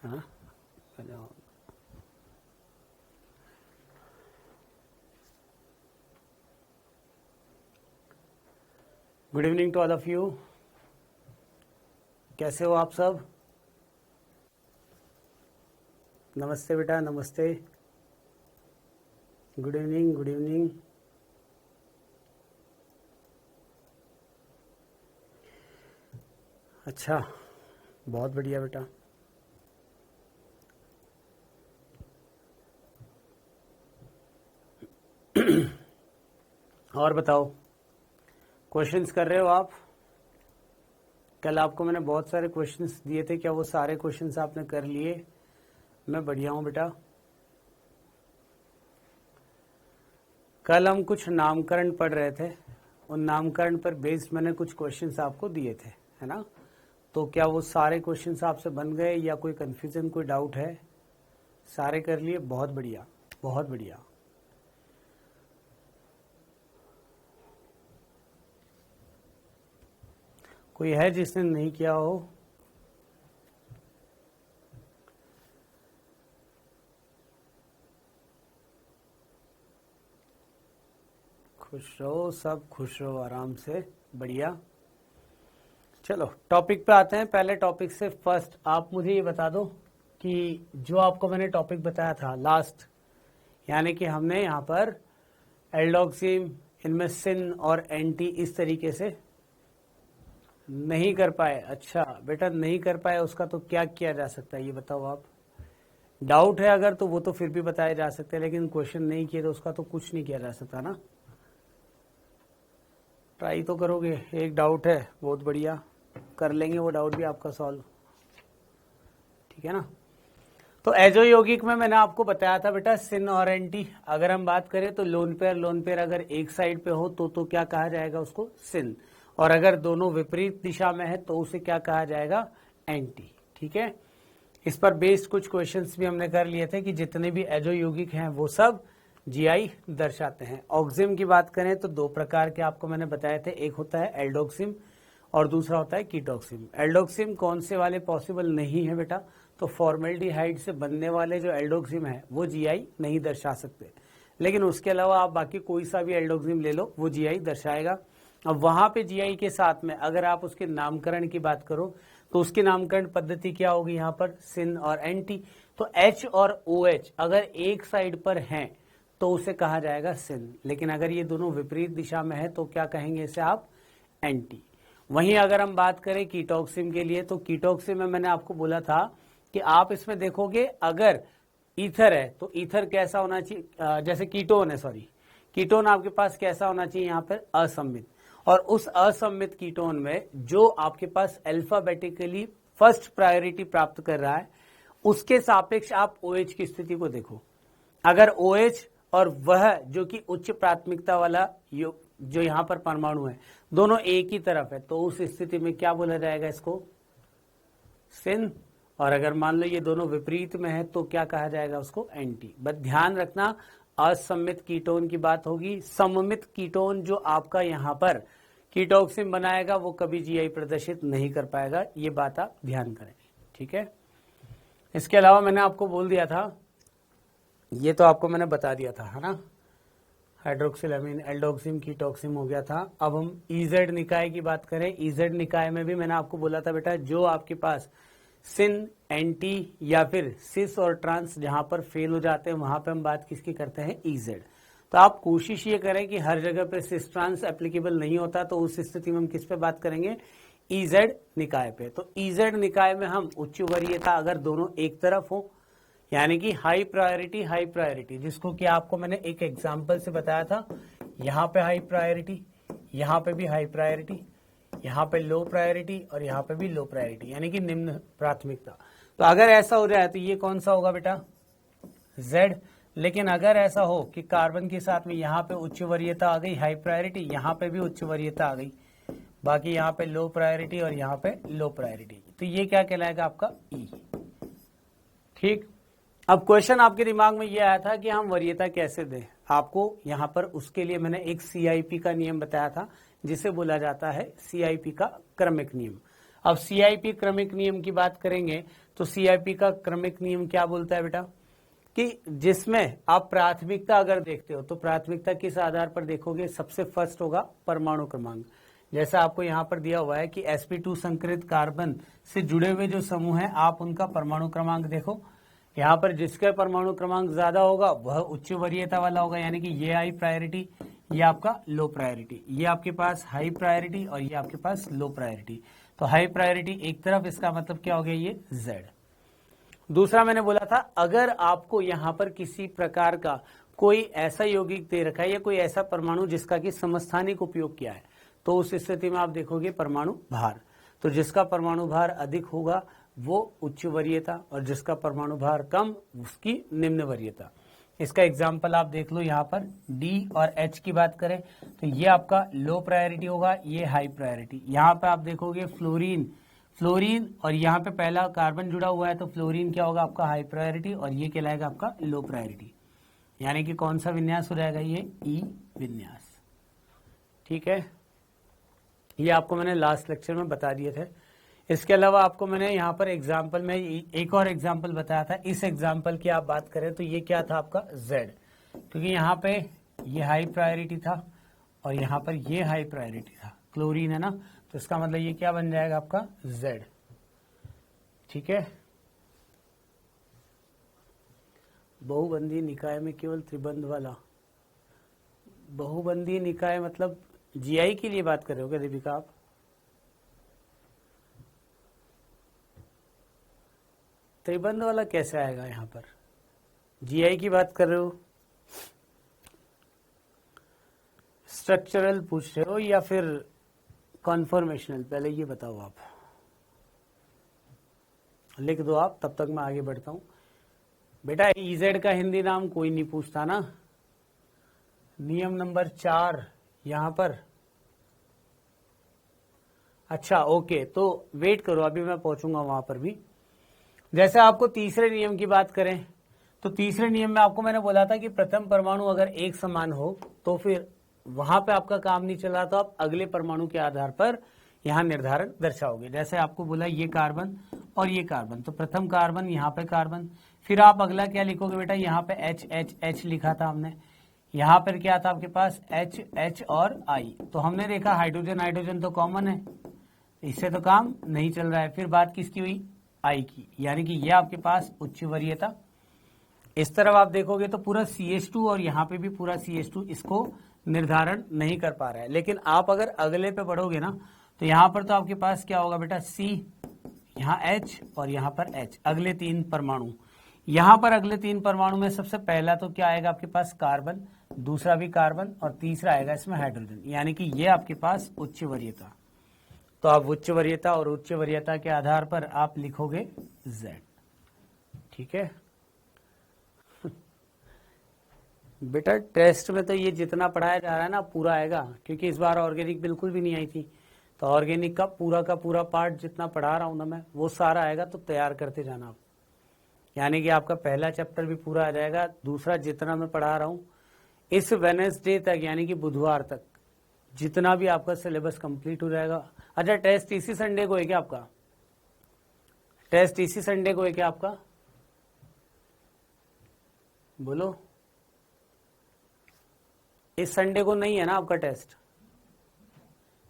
हाँ, good evening to all of you. कैसे हो आप सब? नमस्ते बेटा, नमस्ते। Good evening, good evening. अच्छा, बहुत बढ़िया बेटा। और बताओ, क्वेश्चंस कर रहे हो आप? कल आपको मैंने बहुत सारे क्वेश्चंस दिए थे, क्या वो सारे क्वेश्चंस आपने कर लिए? मैं बढ़िया हूं बेटा। कल हम कुछ नामकरण पढ़ रहे थे, उन नामकरण पर बेस्ड मैंने कुछ क्वेश्चंस आपको दिए थे, है ना? तो क्या वो सारे क्वेश्चंस आपसे बन गए या कोई कंफ्यूजन, कोई डाउट है? सारे कर लिए, बहुत बढ़िया, बहुत बढ़िया। कोई है जिसने नहीं किया हो? खुश रहो, सब खुश रहो, आराम से, बढ़िया। चलो टॉपिक पे आते हैं। पहले टॉपिक से फर्स्ट आप मुझे ये बता दो कि जो आपको मैंने टॉपिक बताया था लास्ट, यानी कि हमने यहाँ पर एल्डोक्सिम, इनमें सिन और एंटी इस तरीके से नहीं कर पाए। अच्छा बेटा, नहीं कर पाए, उसका तो क्या किया जा सकता है ये बताओ आप। डाउट है अगर तो वो तो फिर भी बताए जा सकते हैं, लेकिन क्वेश्चन नहीं किए तो उसका तो कुछ नहीं किया जा सकता ना। ट्राई तो करोगे। एक डाउट है, बहुत बढ़िया, कर लेंगे वो डाउट भी आपका सॉल्व, ठीक है ना? तो एजो यौगिक में मैंने आपको बताया था बेटा, सिन और एंटी अगर हम बात करें तो लोन पेयर अगर एक साइड पे हो तो क्या कहा जाएगा उसको? सिन। और अगर दोनों विपरीत दिशा में है तो उसे क्या कहा जाएगा? एंटी। ठीक है, इस पर बेस्ड कुछ क्वेश्चंस भी हमने कर लिए थे कि जितने भी एजो यौगिक हैं वो सब जीआई दर्शाते हैं। ऑक्सिम की बात करें तो दो प्रकार के आपको मैंने बताए थे, एक होता है एल्डोक्सिम और दूसरा होता है कीटोक्सिम। एल्डोक्सिम कौन से वाले पॉसिबल नहीं है बेटा? तो फॉर्मेल्डिहाइड से बनने वाले जो एल्डोक्सिम है वो जीआई नहीं दर्शा सकते, लेकिन उसके अलावा आप बाकी कोई सा भी एल्डोक्सिम ले लो वो जीआई दर्शाएगा। अब वहां पे जीआई के साथ में अगर आप उसके नामकरण की बात करो तो उसकी नामकरण पद्धति क्या होगी? यहाँ पर सिन और एंटी। तो एच और ओ एच अगर एक साइड पर हैं तो उसे कहा जाएगा सिन, लेकिन अगर ये दोनों विपरीत दिशा में है तो क्या कहेंगे इसे आप? एंटी। वहीं अगर हम बात करें कीटोक्सिम के लिए, तो कीटोक्सिम में मैंने आपको बोला था कि आप इसमें देखोगे अगर ईथर है तो ईथर कैसा होना चाहिए? जैसे कीटोन है, सॉरी, कीटोन आपके पास कैसा होना चाहिए? यहाँ पर असम्मित। और उस असम्मित कीटोन में जो आपके पास अल्फाबेटिकली फर्स्ट प्रायोरिटी प्राप्त कर रहा है उसके सापेक्ष आप OH की स्थिति को देखो। अगर OH और वह जो कि उच्च प्राथमिकता वाला जो यहाँ पर परमाणु है दोनों एक ही तरफ है तो उस स्थिति में क्या बोला जाएगा इसको? सिन। और अगर मान लो ये दोनों विपरीत में है तो क्या कहा जाएगा उसको? एंटी। बस ध्यान रखना, असम्मित कीटोन की बात होगी। सममित कीटोन जो आपका यहाँ पर कीटोक्सिम बनाएगा वो कभी जीआई प्रदर्शित नहीं कर पाएगा, ये बात आप ध्यान करें, ठीक है? इसके अलावा मैंने आपको बोल दिया था, ये तो आपको मैंने बता दिया था, है ना? हाइड्रोक्सिलामीन, एल्डोक्सिम, कीटोक्सिम हो गया था। अब हम ईजेड निकाय की बात करें। ईजेड निकाय में भी मैंने आपको बोला था बेटा, जो आपके पास सिन, एंटी या फिर सिस और ट्रांस जहां पर फेल हो जाते हैं वहां पे हम बात किसकी करते हैं? ईजेड। तो आप कोशिश ये करें कि हर जगह पे सिस ट्रांस एप्लीकेबल नहीं होता, तो उस स्थिति में हम किस पे बात करेंगे? ईजेड निकाय पे। तो ईजेड निकाय में हम उच्च वरीयता अगर दोनों एक तरफ हो, यानी कि हाई प्रायोरिटी, जिसको कि आपको मैंने एक एग्जांपल से बताया था, यहाँ पे हाई प्रायोरिटी, यहाँ पे भी हाई प्रायोरिटी, यहाँ पे लो प्रायोरिटी और यहाँ पे भी लो प्रायोरिटी, यानी कि निम्न प्राथमिकता। तो अगर ऐसा हो जाए तो ये कौन सा होगा बेटा? Z। लेकिन अगर ऐसा हो कि कार्बन के साथ में यहाँ पे उच्च वरीयता आ गई, हाई प्रायोरिटी, यहाँ पे भी उच्च वरीयता आ गई, बाकी यहाँ पे लो प्रायोरिटी और यहाँ पे लो प्रायोरिटी, तो ये क्या कहलाएगा? आपका E। ठीक। अब क्वेश्चन आपके दिमाग में ये आया था कि हम वरीयता कैसे दें आपको? यहाँ पर उसके लिए मैंने एक CIP का नियम बताया था जिसे बोला जाता है CIP का क्रमिक नियम। अब सीआईपी क्रमिक नियम की बात करेंगे तो सीआईपी का क्रमिक नियम क्या बोलता है बेटा कि जिसमें आप प्राथमिकता अगर देखते हो तो प्राथमिकता किस आधार पर देखोगे, सबसे फर्स्ट होगा परमाणु क्रमांक। जैसा आपको यहां पर दिया हुआ है कि sp2 संकरित कार्बन से जुड़े हुए जो समूह हैं आप उनका परमाणु क्रमांक देखो। यहाँ पर जिसका परमाणु क्रमांक ज्यादा होगा वह उच्च वरीयता वाला होगा, यानी कि ये हाई प्रायोरिटी, ये आपका लो प्रायोरिटी, ये आपके पास हाई प्रायोरिटी और ये आपके पास लो प्रायोरिटी। तो हाई प्रायोरिटी एक तरफ, इसका मतलब क्या हो गया, ये Z। दूसरा मैंने बोला था अगर आपको यहाँ पर किसी प्रकार का कोई ऐसा यौगिक दे रखा है या कोई ऐसा परमाणु जिसका कि समस्थानिक उपयोग किया है तो उस स्थिति में आप देखोगे परमाणु भार। तो जिसका परमाणु भार अधिक होगा वो उच्च वरीयता और जिसका परमाणु भार कम उसकी निम्न वरीयता। इसका एग्जाम्पल आप देख लो, यहाँ पर D और H की बात करें तो ये आपका लो प्रायोरिटी होगा, ये हाई प्रायोरिटी। यहाँ पे आप देखोगे फ्लोरीन और यहाँ पे पहला कार्बन जुड़ा हुआ है तो फ्लोरीन क्या होगा आपका हाई प्रायोरिटी और ये कहलाएगा आपका लो प्रायोरिटी। यानी कि कौन सा विन्यास हो जाएगा, ये ई विन्यास। ठीक है, ये आपको मैंने लास्ट लेक्चर में बता दिए थे। इसके अलावा आपको मैंने यहाँ पर एग्जाम्पल में एक और एग्जाम्पल बताया था। इस एग्जाम्पल की आप बात करें तो ये क्या था आपका Z, क्योंकि यहाँ पे ये हाई प्रायोरिटी था और यहाँ पर ये हाई प्रायोरिटी था, क्लोरीन है ना, तो इसका मतलब ये क्या बन जाएगा आपका Z। ठीक है, बहुबंधीय निकाय में केवल त्रिबंध वाला, बहुबंधीय निकाय मतलब जीआई के लिए बात कर रहे हो क्या दीपिका आप? त्रिबंध वाला कैसे आएगा यहाँ पर, जीआई की बात कर रहे हो, स्ट्रक्चरल पूछ रहे हो या फिर कॉन्फॉर्मेशनल? पहले ये बताओ, आप लिख दो आप, तब तक मैं आगे बढ़ता हूं। बेटा इजेड का हिंदी नाम कोई नहीं पूछता ना। नियम नंबर 4 यहां पर, अच्छा ओके, तो वेट करो, अभी मैं पहुंचूंगा वहां पर भी। जैसे आपको तीसरे नियम की बात करें तो तीसरे नियम में आपको मैंने बोला था कि प्रथम परमाणु अगर एक समान हो तो फिर वहां पे आपका काम नहीं चल रहा, तो आप अगले परमाणु के आधार पर यहां निर्धारण दर्शाओगे। जैसे आपको बोला ये कार्बन और ये कार्बन, तो प्रथम कार्बन, यहाँ पे कार्बन, फिर आप अगला क्या लिखोगे बेटा, यहाँ पे H लिखा था हमने, यहाँ पर क्या था आपके पास H और I। तो हमने देखा हाइड्रोजन तो कॉमन है, इससे तो काम नहीं चल रहा है। फिर बात किसकी हुई, I की, यानी कि ये आपके पास उच्च वरीयता। इस तरफ आप देखोगे तो पूरा CH2 और यहाँ पे भी पूरा CH2 इसको निर्धारण नहीं कर पा रहा है। लेकिन आप अगर अगले पे बढ़ोगे ना तो यहाँ पर तो आपके पास क्या होगा बेटा, C, यहाँ H और यहाँ पर H, अगले 3 परमाणु। यहाँ पर अगले 3 परमाणु में सबसे पहला तो क्या आएगा आपके पास, कार्बन, दूसरा भी कार्बन और तीसरा आएगा इसमें हाइड्रोजन, यानी कि ये आपके पास उच्च वरीयता। तो आप उच्च वरीयता और उच्च वरीयता के आधार पर आप लिखोगे Z। ठीक है बेटा, टेस्ट में तो ये जितना पढ़ाया जा रहा है ना पूरा आएगा, क्योंकि इस बार ऑर्गेनिक बिल्कुल भी नहीं आई थी, तो ऑर्गेनिक का पूरा पार्ट जितना पढ़ा रहा हूं ना मैं वो सारा आएगा, तो तैयार करते जाना आप। यानी कि आपका पहला चैप्टर भी पूरा आ जाएगा, दूसरा जितना मैं पढ़ा रहा हूं इस वेडनेसडे तक यानी कि बुधवार तक जितना भी आपका सिलेबस कंप्लीट हो जाएगा। अच्छा, टेस्ट इसी संडे को है क्या आपका, टेस्ट इसी संडे को है क्या आपका, बोलो। इस संडे को नहीं है ना आपका टेस्ट,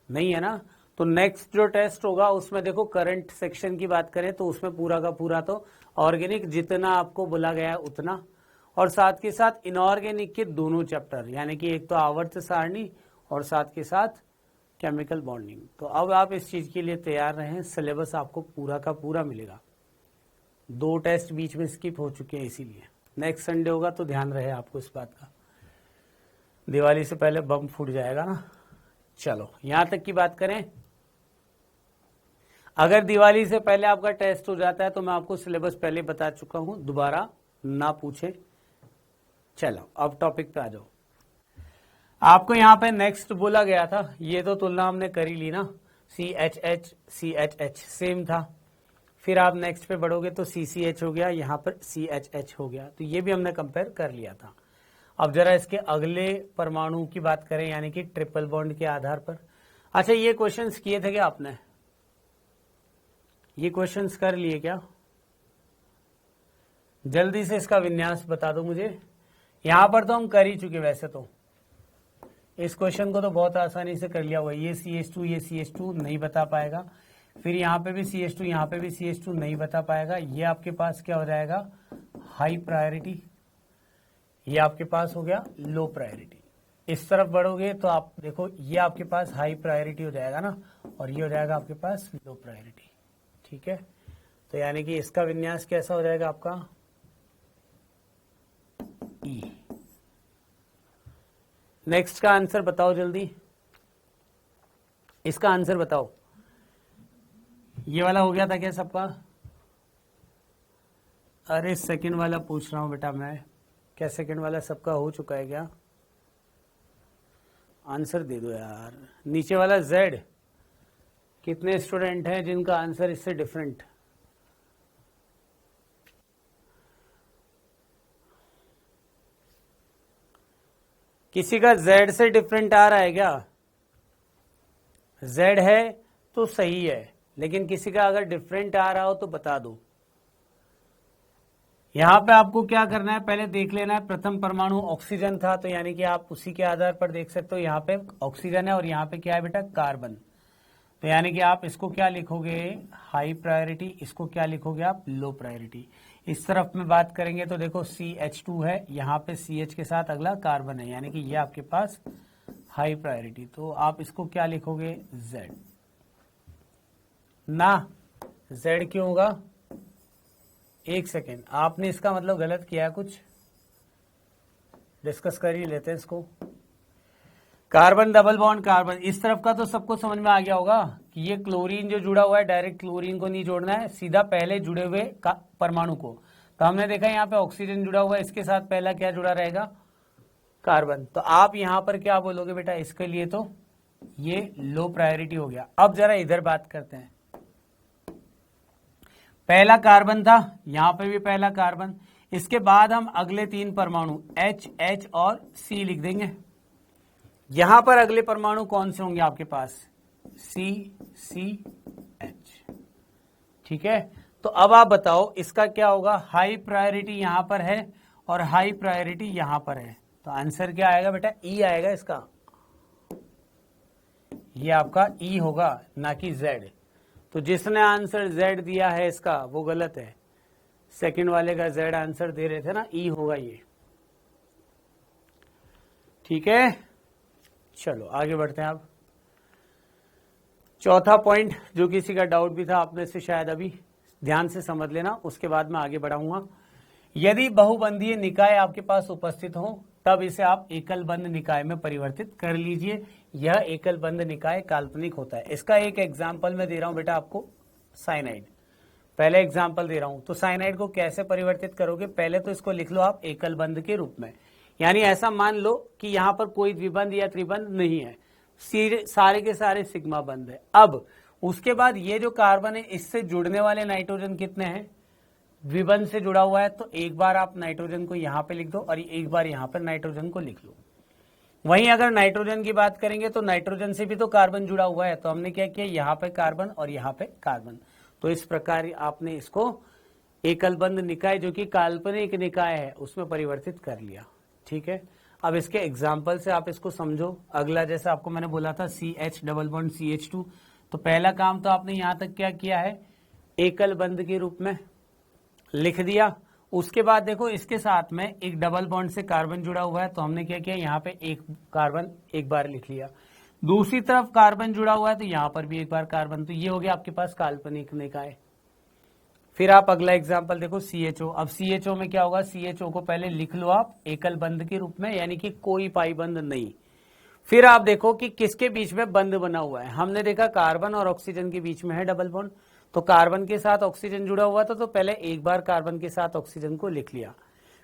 नहीं है ना, तो नेक्स्ट जो टेस्ट होगा उसमें देखो करंट सेक्शन की बात करें तो उसमें पूरा का पूरा तो ऑर्गेनिक जितना आपको बोला गया है उतना, और साथ के साथ इनऑर्गेनिक के दोनों चैप्टर, यानी कि एक तो आवर्त सारणी और साथ के साथ केमिकल बॉन्डिंग। तो अब आप इस चीज के लिए तैयार रहें, सिलेबस आपको पूरा का पूरा मिलेगा। 2 टेस्ट बीच में स्किप हो चुके हैं, इसीलिए नेक्स्ट संडे होगा तो ध्यान रहे आपको इस बात का, दिवाली से पहले बम फूट जाएगा ना। चलो यहां तक की बात करें, अगर दिवाली से पहले आपका टेस्ट हो जाता है तो मैं आपको सिलेबस पहले बता चुका हूं, दोबारा ना पूछे। चलो अब टॉपिक पे आ जाओ। आपको यहां पे नेक्स्ट बोला गया था, ये तो तुलना हमने कर ही ली ना, CHH CHH सेम था। फिर आप नेक्स्ट पे बढ़ोगे तो CCH हो गया, यहां पर CHH हो गया, तो ये भी हमने कंपेयर कर लिया था। अब जरा इसके अगले परमाणु की बात करें, यानी कि ट्रिपल बॉन्ड के आधार पर। अच्छा, ये क्वेश्चंस किए थे क्या आपने, ये क्वेश्चंस कर लिए क्या? जल्दी से इसका विन्यास बता दो मुझे। यहां पर तो हम कर ही चुके, वैसे तो इस क्वेश्चन को तो बहुत आसानी से कर लिया हुआ। ये CH2 ये CH2 नहीं बता पाएगा, फिर यहाँ पे भी CH2 यहाँ पे भी CH2 नहीं बता पाएगा। ये आपके पास क्या हो जाएगा? High priority. ये आपके पास हो गया लो प्रायोरिटी। इस तरफ बढ़ोगे तो आप देखो ये आपके पास हाई प्रायोरिटी हो जाएगा ना, और ये हो जाएगा आपके पास लो प्रायोरिटी। ठीक है, तो यानी कि इसका विन्यास कैसा हो जाएगा आपका? ई। नेक्स्ट का आंसर बताओ जल्दी, इसका आंसर बताओ। ये वाला हो गया था क्या सबका? अरे सेकंड वाला पूछ रहा हूं बेटा मैं, क्या सेकंड वाला सबका हो चुका है क्या? आंसर दे दो यार। नीचे वाला Z, कितने स्टूडेंट हैं जिनका आंसर इससे डिफरेंट? किसी का Z से डिफरेंट आ रहा है क्या? Z है तो सही है, लेकिन किसी का अगर डिफरेंट आ रहा हो तो बता दो। यहां पे आपको क्या करना है, पहले देख लेना है प्रथम परमाणु ऑक्सीजन था, तो यानी कि आप उसी के आधार पर देख सकते हो। यहाँ पे ऑक्सीजन है और यहाँ पे क्या है बेटा? कार्बन। तो यानी कि आप इसको क्या लिखोगे? High priority. इसको क्या लिखोगे आप? Low priority. इस तरफ में बात करेंगे तो देखो CH2 है, यहाँ पे CH के साथ अगला कार्बन है, यानी कि ये आपके पास हाई प्रायोरिटी। तो आप इसको क्या लिखोगे? Z ना। Z क्यों होगा? एक सेकेंड, आपने इसका मतलब गलत किया कुछ, डिस्कस कर ही लेते हैं इसको। कार्बन डबल बॉन्ड कार्बन, इस तरफ का तो सबको समझ में आ गया होगा कि ये क्लोरीन जो जुड़ा हुआ है, डायरेक्ट क्लोरीन को नहीं जोड़ना है, सीधा पहले जुड़े हुए परमाणु को। तो हमने देखा यहाँ पे ऑक्सीजन जुड़ा हुआ है, इसके साथ पहला क्या जुड़ा रहेगा? कार्बन। तो आप यहां पर क्या बोलोगे बेटा इसके लिए? तो ये लो प्रायोरिटी हो गया। अब जरा इधर बात करते हैं। पहला कार्बन था, यहां पे भी पहला कार्बन, इसके बाद हम अगले तीन परमाणु H, H और C लिख देंगे। यहां पर अगले परमाणु कौन से होंगे आपके पास? C, C, H। ठीक है, तो अब आप बताओ इसका क्या होगा? हाई प्रायोरिटी यहां पर है और हाई प्रायोरिटी यहां पर है, तो आंसर क्या आएगा बेटा? E आएगा इसका। ये आपका E होगा, ना कि Z। तो जिसने आंसर Z दिया है इसका वो गलत है। सेकंड वाले का Z आंसर दे रहे थे ना, E होगा ये। ठीक है, चलो आगे बढ़ते हैं। अब चौथा पॉइंट, जो किसी का डाउट भी था आप में से, शायद अभी ध्यान से समझ लेना, उसके बाद मैं आगे बढ़ाऊंगा। यदि बहुबंधीय निकाय आपके पास उपस्थित हो तब इसे आप एकल बंध निकाय में परिवर्तित कर लीजिए। यह एकल बंध निकाय काल्पनिक होता है। इसका एक एग्जाम्पल मैं दे रहा हूं बेटा आपको, साइनाइड। पहले एग्जाम्पल दे रहा हूं, तो साइनाइड को कैसे परिवर्तित करोगे? पहले तो इसको लिख लो आप एकल बंध के रूप में, यानी ऐसा मान लो कि यहां पर कोई द्विबंध या त्रिबंध नहीं है, सारे के सारे सिग्मा बंध है। अब उसके बाद ये जो कार्बन है, इससे जुड़ने वाले नाइट्रोजन कितने हैं? द्विबंध से जुड़ा हुआ है, तो एक बार आप नाइट्रोजन को यहां पे लिख दो और एक बार यहां पर नाइट्रोजन को लिख लो। वहीं अगर नाइट्रोजन की बात करेंगे तो नाइट्रोजन से भी तो कार्बन जुड़ा हुआ है, तो हमने क्या किया? यहां पे कार्बन और यहां पे कार्बन। तो इस प्रकार आपने इसको एकल बंध निकाय, जो कि काल्पनिक निकाय है, उसमें परिवर्तित कर लिया। ठीक है, अब इसके एग्जाम्पल से आप इसको समझो। अगला, जैसा आपको मैंने बोला था CH डबल बॉन्ड CH2, तो पहला काम तो आपने यहां तक क्या किया है? एकल बंध के रूप में लिख दिया। उसके बाद देखो इसके साथ में एक डबल बॉन्ड से कार्बन जुड़ा हुआ है, तो हमने क्या किया? यहाँ पे एक कार्बन एक बार लिख लिया। दूसरी तरफ कार्बन जुड़ा हुआ है, तो यहां पर भी एक बार कार्बन। तो ये हो गया आपके पास काल्पनिक निकाय। फिर आप अगला एग्जाम्पल देखो CHO। अब CHO में क्या होगा? CHO को पहले लिख लो आप एकल बंध के रूप में, यानी कि कोई पाई बंध नहीं। फिर आप देखो कि किसके बीच में बंध बना हुआ है। हमने देखा कार्बन और ऑक्सीजन के बीच में है डबल बॉन्ड, तो कार्बन के साथ ऑक्सीजन जुड़ा हुआ था, तो पहले एक बार कार्बन के साथ ऑक्सीजन को लिख लिया।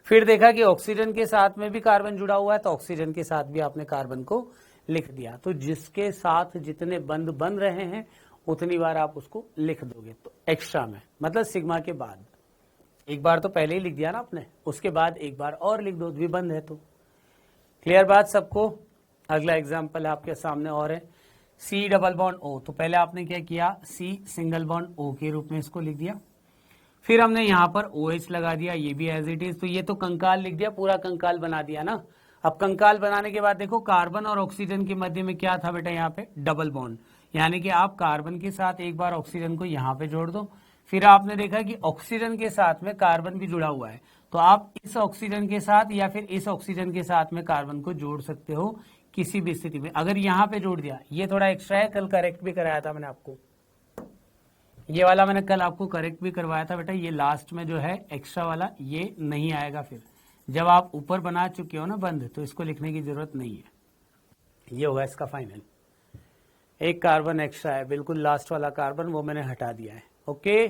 फिर देखा कि ऑक्सीजन के साथ में भी कार्बन जुड़ा हुआ है, तो ऑक्सीजन के साथ भी आपने कार्बन को लिख दिया। तो जिसके साथ जितने बंध बन रहे हैं उतनी बार आप उसको लिख दोगे। तो एक्स्ट्रा में मतलब सिग्मा के बाद एक बार तो पहले ही लिख दिया ना आपने, उसके बाद एक बार और लिख दो, द्विबंध है तो। क्लियर बात सबको? अगला एग्जाम्पल आपके सामने और है C डबल बॉन्ड O, तो पहले आपने क्या किया, C सिंगल बॉन्ड O के रूप में इसको लिख दिया, फिर हमने यहाँ पर OH लगा दिया, ये भी एज इट इज, तो ये तो कंकाल लिख दिया, पूरा कंकाल बना दिया ना। अब कंकाल बनाने के बाद देखो कार्बन और ऑक्सीजन के मध्य में क्या था बेटा, यहाँ पे डबल बॉन्ड, यानी कि आप कार्बन के साथ एक बार ऑक्सीजन को यहाँ पे जोड़ दो, फिर आपने देखा कि ऑक्सीजन के साथ में कार्बन भी जुड़ा हुआ है, तो आप इस ऑक्सीजन के साथ या फिर इस ऑक्सीजन के साथ में कार्बन को जोड़ सकते हो किसी भी स्थिति में। अगर यहाँ पे जोड़ दिया, ये थोड़ा एक्स्ट्रा है, कल करेक्ट भी कराया था मैंने आपको, ये वाला मैंने कल आपको करेक्ट भी करवाया था बेटा, ये लास्ट में जो है एक्स्ट्रा वाला ये नहीं आएगा, फिर जब आप ऊपर बना चुके हो ना बंद, तो इसको लिखने की जरूरत नहीं है, ये होगा इसका फाइनल। एक कार्बन एक्स्ट्रा है, बिल्कुल लास्ट वाला कार्बन, वो मैंने हटा दिया है। ओके,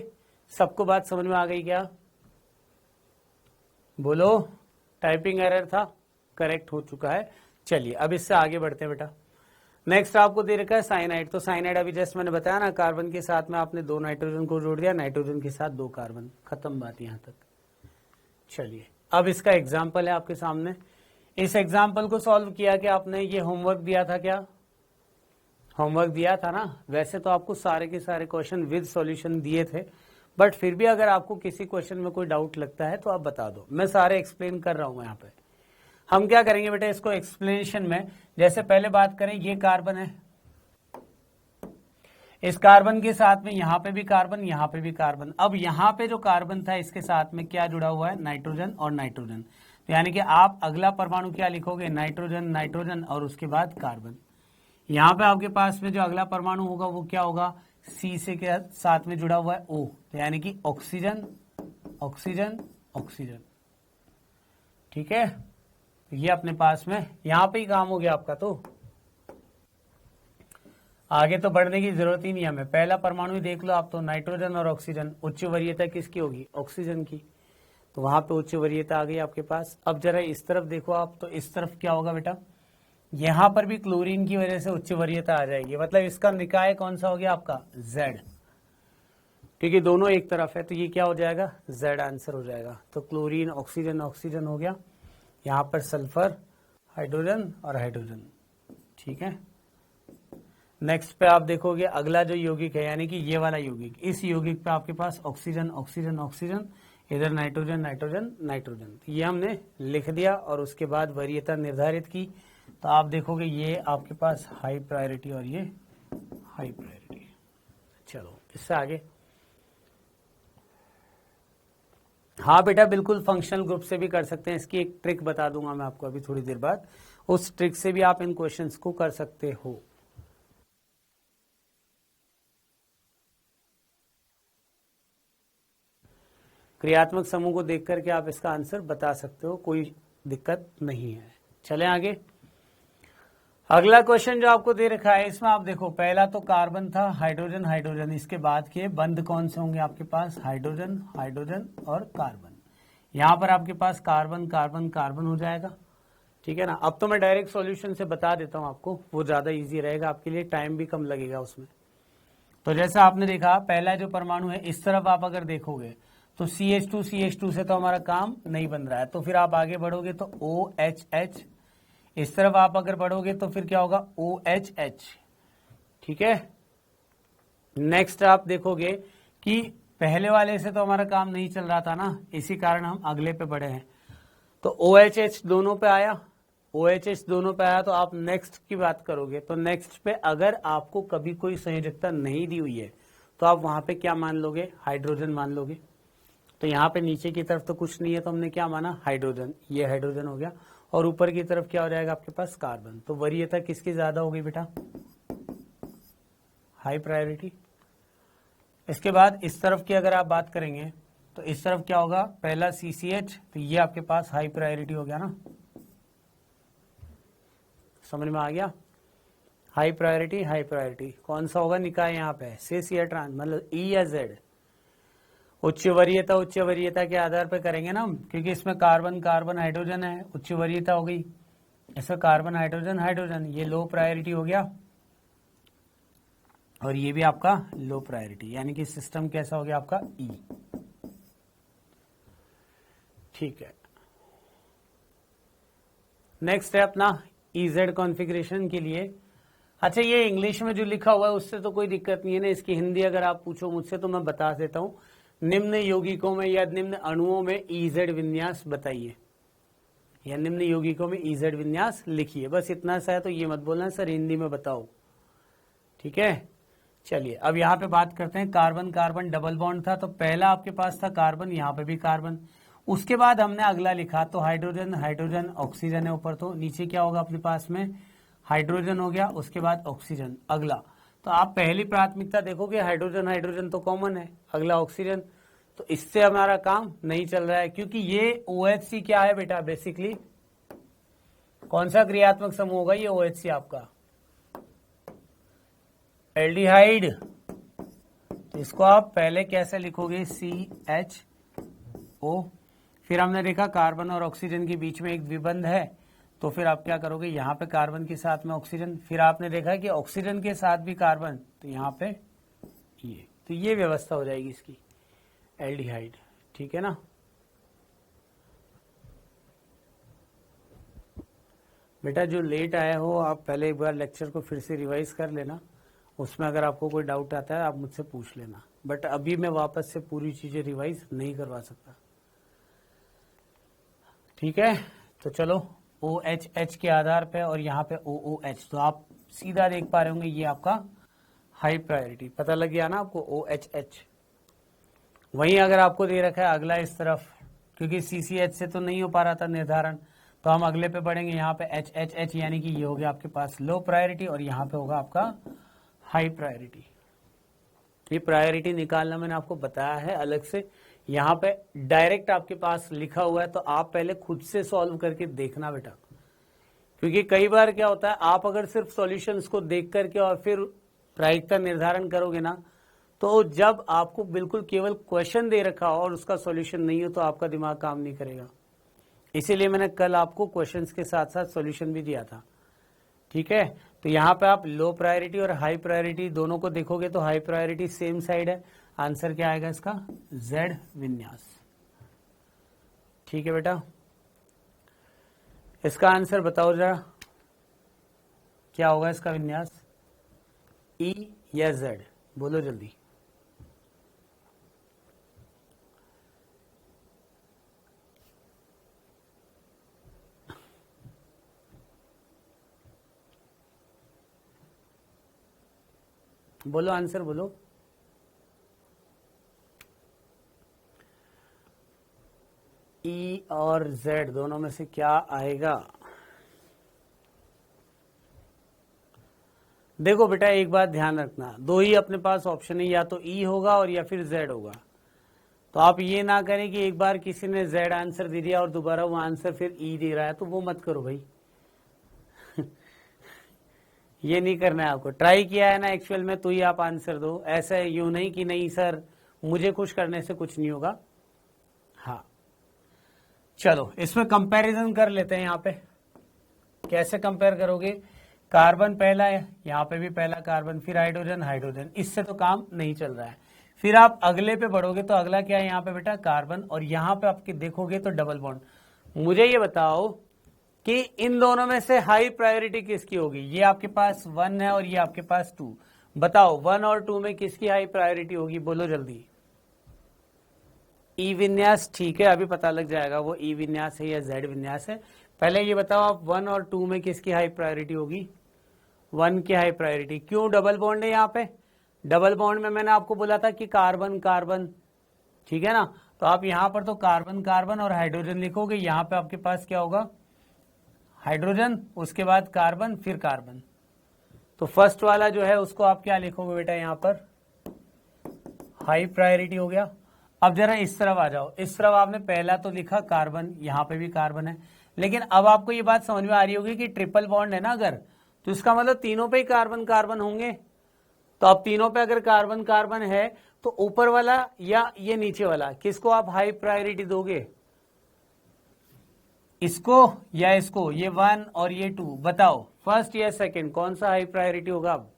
सबको बात समझ में आ गई क्या, बोलो। टाइपिंग एरर था, करेक्ट हो चुका है। चलिए अब इससे आगे बढ़ते हैं बेटा। नेक्स्ट आपको दे रखा है साइनाइड, तो साइनाइड अभी जस्ट मैंने बताया ना, कार्बन के साथ में आपने 2 नाइट्रोजन को जोड़ दिया, नाइट्रोजन के साथ 2 कार्बन, खत्म बात यहां तक। चलिए अब इसका एग्जाम्पल है आपके सामने, इस एग्जाम्पल को सॉल्व किया कि आपने, ये होमवर्क दिया था, क्या होमवर्क दिया था ना। वैसे तो आपको सारे के सारे क्वेश्चन विद सॉल्यूशन दिए थे, बट फिर भी अगर आपको किसी क्वेश्चन में कोई डाउट लगता है तो आप बता दो, मैं सारे एक्सप्लेन कर रहा हूं यहाँ पे। हम क्या करेंगे बेटा इसको एक्सप्लेनेशन में, जैसे पहले बात करें, ये कार्बन है, इस कार्बन के साथ में यहाँ पे भी कार्बन, यहाँ पे भी कार्बन। अब यहाँ पे जो कार्बन था इसके साथ में क्या जुड़ा हुआ है, नाइट्रोजन और नाइट्रोजन, तो यानी कि आप अगला परमाणु क्या लिखोगे, नाइट्रोजन नाइट्रोजन और उसके बाद कार्बन। यहाँ पे आपके पास में जो अगला परमाणु होगा वो क्या होगा, सी से के साथ में जुड़ा हुआ है O, तो यानी कि ऑक्सीजन ऑक्सीजन ऑक्सीजन, ठीक है। ये अपने पास में यहाँ पे ही काम हो गया आपका, तो आगे तो बढ़ने की जरूरत ही नहीं हमें, पहला परमाणु ही देख लो आप, तो नाइट्रोजन और ऑक्सीजन, उच्च वरीयता किसकी होगी, ऑक्सीजन की, तो वहां पे उच्च वरीयता आ गई आपके पास। अब जरा इस तरफ देखो आप, तो इस तरफ क्या होगा बेटा, यहां पर भी क्लोरीन की वजह से उच्च वरीयता आ जाएगी, मतलब इसका निकाय कौन सा हो गया आपका, Z, क्योंकि दोनों एक तरफ है, तो ये क्या हो जाएगा, Z आंसर हो जाएगा। तो क्लोरीन ऑक्सीजन ऑक्सीजन हो गया, यहाँ पर सल्फर हाइड्रोजन और हाइड्रोजन, ठीक है। नेक्स्ट पे आप देखोगे अगला जो यौगिक है, यानी कि ये वाला यौगिक, इस यौगिक पे आपके पास ऑक्सीजन ऑक्सीजन ऑक्सीजन, इधर नाइट्रोजन नाइट्रोजन नाइट्रोजन, ये हमने लिख दिया और उसके बाद वरीयता निर्धारित की, तो आप देखोगे ये आपके पास हाई प्रायोरिटी और ये हाई प्रायोरिटी। चलो इससे आगे, हाँ बेटा बिल्कुल फंक्शनल ग्रुप से भी कर सकते हैं, इसकी एक ट्रिक बता दूंगा मैं आपको अभी थोड़ी देर बाद, उस ट्रिक से भी आप इन क्वेश्चंस को कर सकते हो। क्रियात्मक समूह को देख करके आप इसका आंसर बता सकते हो, कोई दिक्कत नहीं है। चलें आगे, अगला क्वेश्चन जो आपको दे रखा है, इसमें आप देखो पहला तो कार्बन था, हाइड्रोजन हाइड्रोजन, इसके बाद के बंद कौन से होंगे आपके पास, हाइड्रोजन हाइड्रोजन और कार्बन। यहां पर आपके पास कार्बन कार्बन कार्बन हो जाएगा, ठीक है ना। अब तो मैं डायरेक्ट सॉल्यूशन से बता देता हूं आपको, वो ज्यादा इजी रहेगा आपके लिए, टाइम भी कम लगेगा उसमें। तो जैसा आपने देखा पहला जो परमाणु है, इस तरफ आप अगर देखोगे तो CH2 से तो हमारा काम नहीं बन रहा है, तो फिर आप आगे बढ़ोगे तो OHH, इस तरफ आप अगर बढ़ोगे तो फिर क्या होगा, OHH, ठीक है। नेक्स्ट आप देखोगे कि पहले वाले से तो हमारा काम नहीं चल रहा था ना, इसी कारण हम अगले पे बढ़े हैं, तो OHH दोनों पे आया, OHH दोनों पे आया, तो आप नेक्स्ट की बात करोगे, तो नेक्स्ट पे अगर आपको कभी कोई संयोजकता नहीं दी हुई है तो आप वहां पे क्या मान लोगे, हाइड्रोजन मान लोगे। तो यहाँ पे नीचे की तरफ तो कुछ नहीं है, तो हमने क्या माना, हाइड्रोजन, ये हाइड्रोजन हो गया, और ऊपर की तरफ क्या हो जाएगा आपके पास, कार्बन। तो वरीयता किसकी ज्यादा होगी बेटा, हाई प्रायोरिटी। इसके बाद इस तरफ की अगर आप बात करेंगे तो इस तरफ क्या होगा, पहला CCH, तो ये आपके पास हाई प्रायोरिटी हो गया ना, समझ में आ गया, हाई प्रायोरिटी कौन सा होगा निकाय यहाँ पे, सिस या ट्रांस, मतलब E या Z। उच्च वरीयता के आधार पर करेंगे ना हम, क्योंकि इसमें कार्बन कार्बन हाइड्रोजन है, उच्च वरीयता हो गई, इसमें कार्बन हाइड्रोजन हाइड्रोजन, ये लो प्रायोरिटी हो गया, और ये भी आपका लो प्रायोरिटी, यानी कि सिस्टम कैसा हो गया आपका E, ठीक है। नेक्स्ट है अपना EZ कॉन्फ़िगरेशन के लिए अच्छा, ये इंग्लिश में जो लिखा हुआ है उससे तो कोई दिक्कत नहीं है ना, इसकी हिंदी अगर आप पूछो मुझसे तो मैं बता देता हूँ। निम्न यौगिकों में या निम्न अणुओं में ईजेड विन्यास बताइए, या निम्न यौगिकों में ईजेड विन्यास लिखिए, बस इतना सा है। तो ये मत बोलना सर हिंदी में बताओ, ठीक है। चलिए अब यहाँ पे बात करते हैं, कार्बन कार्बन डबल बॉन्ड था, तो पहला आपके पास था कार्बन, यहाँ पे भी कार्बन। उसके बाद हमने अगला लिखा, तो हाइड्रोजन हाइड्रोजन ऑक्सीजन है ऊपर, तो नीचे क्या होगा अपने पास में, हाइड्रोजन हो गया, उसके बाद ऑक्सीजन अगला। तो आप पहली प्राथमिकता देखोगे हाइड्रोजन हाइड्रोजन तो कॉमन है, अगला ऑक्सीजन। तो इससे हमारा काम नहीं चल रहा है, क्योंकि ये OHC क्या है बेटा, बेसिकली कौन सा क्रियात्मक समूह होगा ये OHC आपका, एल्डिहाइड। इसको आप पहले कैसे लिखोगे, CHO। फिर हमने देखा कार्बन और ऑक्सीजन के बीच में एक द्विबंध है, तो फिर आप क्या करोगे, यहाँ पे कार्बन के साथ में ऑक्सीजन, फिर आपने देखा कि ऑक्सीजन के साथ भी कार्बन, तो यहाँ पे ये, तो ये व्यवस्था हो जाएगी इसकी, एल्डिहाइड, ठीक है ना। बेटा जो लेट आए हो आप पहले एक बार लेक्चर को फिर से रिवाइज कर लेना, उसमें अगर आपको कोई डाउट आता है आप मुझसे पूछ लेना, बट अभी मैं वापस से पूरी चीजें रिवाइज नहीं करवा सकता, ठीक है। तो चलो OHH के आधार पे और यहाँ पे OOH, तो आप सीधा देख पा रहे होंगे ये आपका हाई प्रायोरिटी, पता लग गया ना आपको, OHH। वहीं अगर आपको दे रखा है अगला इस तरफ, क्योंकि CCH से तो नहीं हो पा रहा था निर्धारण, तो हम अगले पे बढ़ेंगे, यहाँ पे HHH, यानी कि ये हो गया आपके पास लो प्रायोरिटी और यहाँ पे होगा आपका हाई प्रायोरिटी। ये प्रायोरिटी निकालना मैंने आपको बताया है अलग से, यहाँ पे डायरेक्ट आपके पास लिखा हुआ है, तो आप पहले खुद से सॉल्व करके देखना बेटा, क्योंकि कई बार क्या होता है आप अगर सिर्फ सॉल्यूशंस को देख करके और फिर प्रायिकता निर्धारण करोगे ना, तो जब आपको बिल्कुल केवल क्वेश्चन दे रखा हो और उसका सॉल्यूशन नहीं हो तो आपका दिमाग काम नहीं करेगा। इसीलिए मैंने कल आपको क्वेश्चंस के साथ साथ सॉल्यूशन भी दिया था, ठीक है। तो यहाँ पे आप लो प्रायोरिटी और हाई प्रायोरिटी दोनों को देखोगे तो हाई प्रायोरिटी सेम साइड है, आंसर क्या आएगा इसका, Z विन्यास, ठीक है बेटा। इसका आंसर बताओ जरा, क्या होगा इसका विन्यास, E या Z, बोलो जल्दी। बोलो आंसर बोलो। E और Z दोनों में से क्या आएगा, देखो बेटा एक बात ध्यान रखना, दो ही अपने पास ऑप्शन है, या तो E होगा और या फिर Z होगा। तो आप ये ना करें कि एक बार किसी ने Z आंसर दे दिया और दोबारा वो आंसर फिर E दे रहा है, तो वो मत करो भाई ये नहीं करना है आपको, ट्राई किया है ना एक्चुअल में तो ही आप आंसर दो, ऐसा यूं नहीं कि नहीं सर मुझे खुश करने से कुछ नहीं होगा। हाँ चलो इसमें कंपैरिजन कर लेते हैं, यहाँ पे कैसे कंपेयर करोगे, कार्बन पहला है, यहाँ पे भी पहला कार्बन, फिर हाइड्रोजन हाइड्रोजन, इससे तो काम नहीं चल रहा है। फिर आप अगले पे बढ़ोगे तो अगला क्या है यहाँ पे बेटा, कार्बन, और यहाँ पे आपके देखोगे तो डबल बॉन्ड। मुझे ये बताओ कि इन दोनों में से हाई प्रायोरिटी किसकी होगी, ये आपके पास 1 है और ये आपके पास 2, बताओ 1 और 2 में किसकी हाई प्रायोरिटी होगी, बोलो जल्दी। ई विन्यास, ठीक है अभी पता लग जाएगा वो ई विन्यास है या जेड विन्यास है। पहले ये बताओ आप 1 और 2 में किसकी हाई प्रायोरिटी होगी, 1 की हाई प्रायोरिटी। क्यों, डबल बॉन्ड है यहाँ पे, डबल बॉन्ड में मैंने आपको बोला था कि कार्बन कार्बन, ठीक है ना। तो आप यहाँ पर तो कार्बन कार्बन और हाइड्रोजन लिखोगे, यहाँ पे आपके पास क्या होगा, हाइड्रोजन, उसके बाद कार्बन, फिर कार्बन। तो फर्स्ट वाला जो है उसको आप क्या लिखोगे बेटा, यहाँ पर हाई प्रायोरिटी हो गया। अब जरा इस तरफ आ जाओ, इस तरफ आपने पहला तो लिखा कार्बन, यहाँ पे भी कार्बन है, लेकिन अब आपको ये बात समझ में आ रही होगी कि ट्रिपल बॉन्ड है ना अगर, तो इसका मतलब तीनों पे ही कार्बन कार्बन होंगे। तो अब तीनों पे अगर कार्बन कार्बन है तो ऊपर वाला या ये नीचे वाला, किसको आप हाई प्रायोरिटी दोगे, इसको या इसको, ये 1 और ये 2, बताओ फर्स्ट या सेकंड कौन सा हाई प्रायोरिटी होगा। अब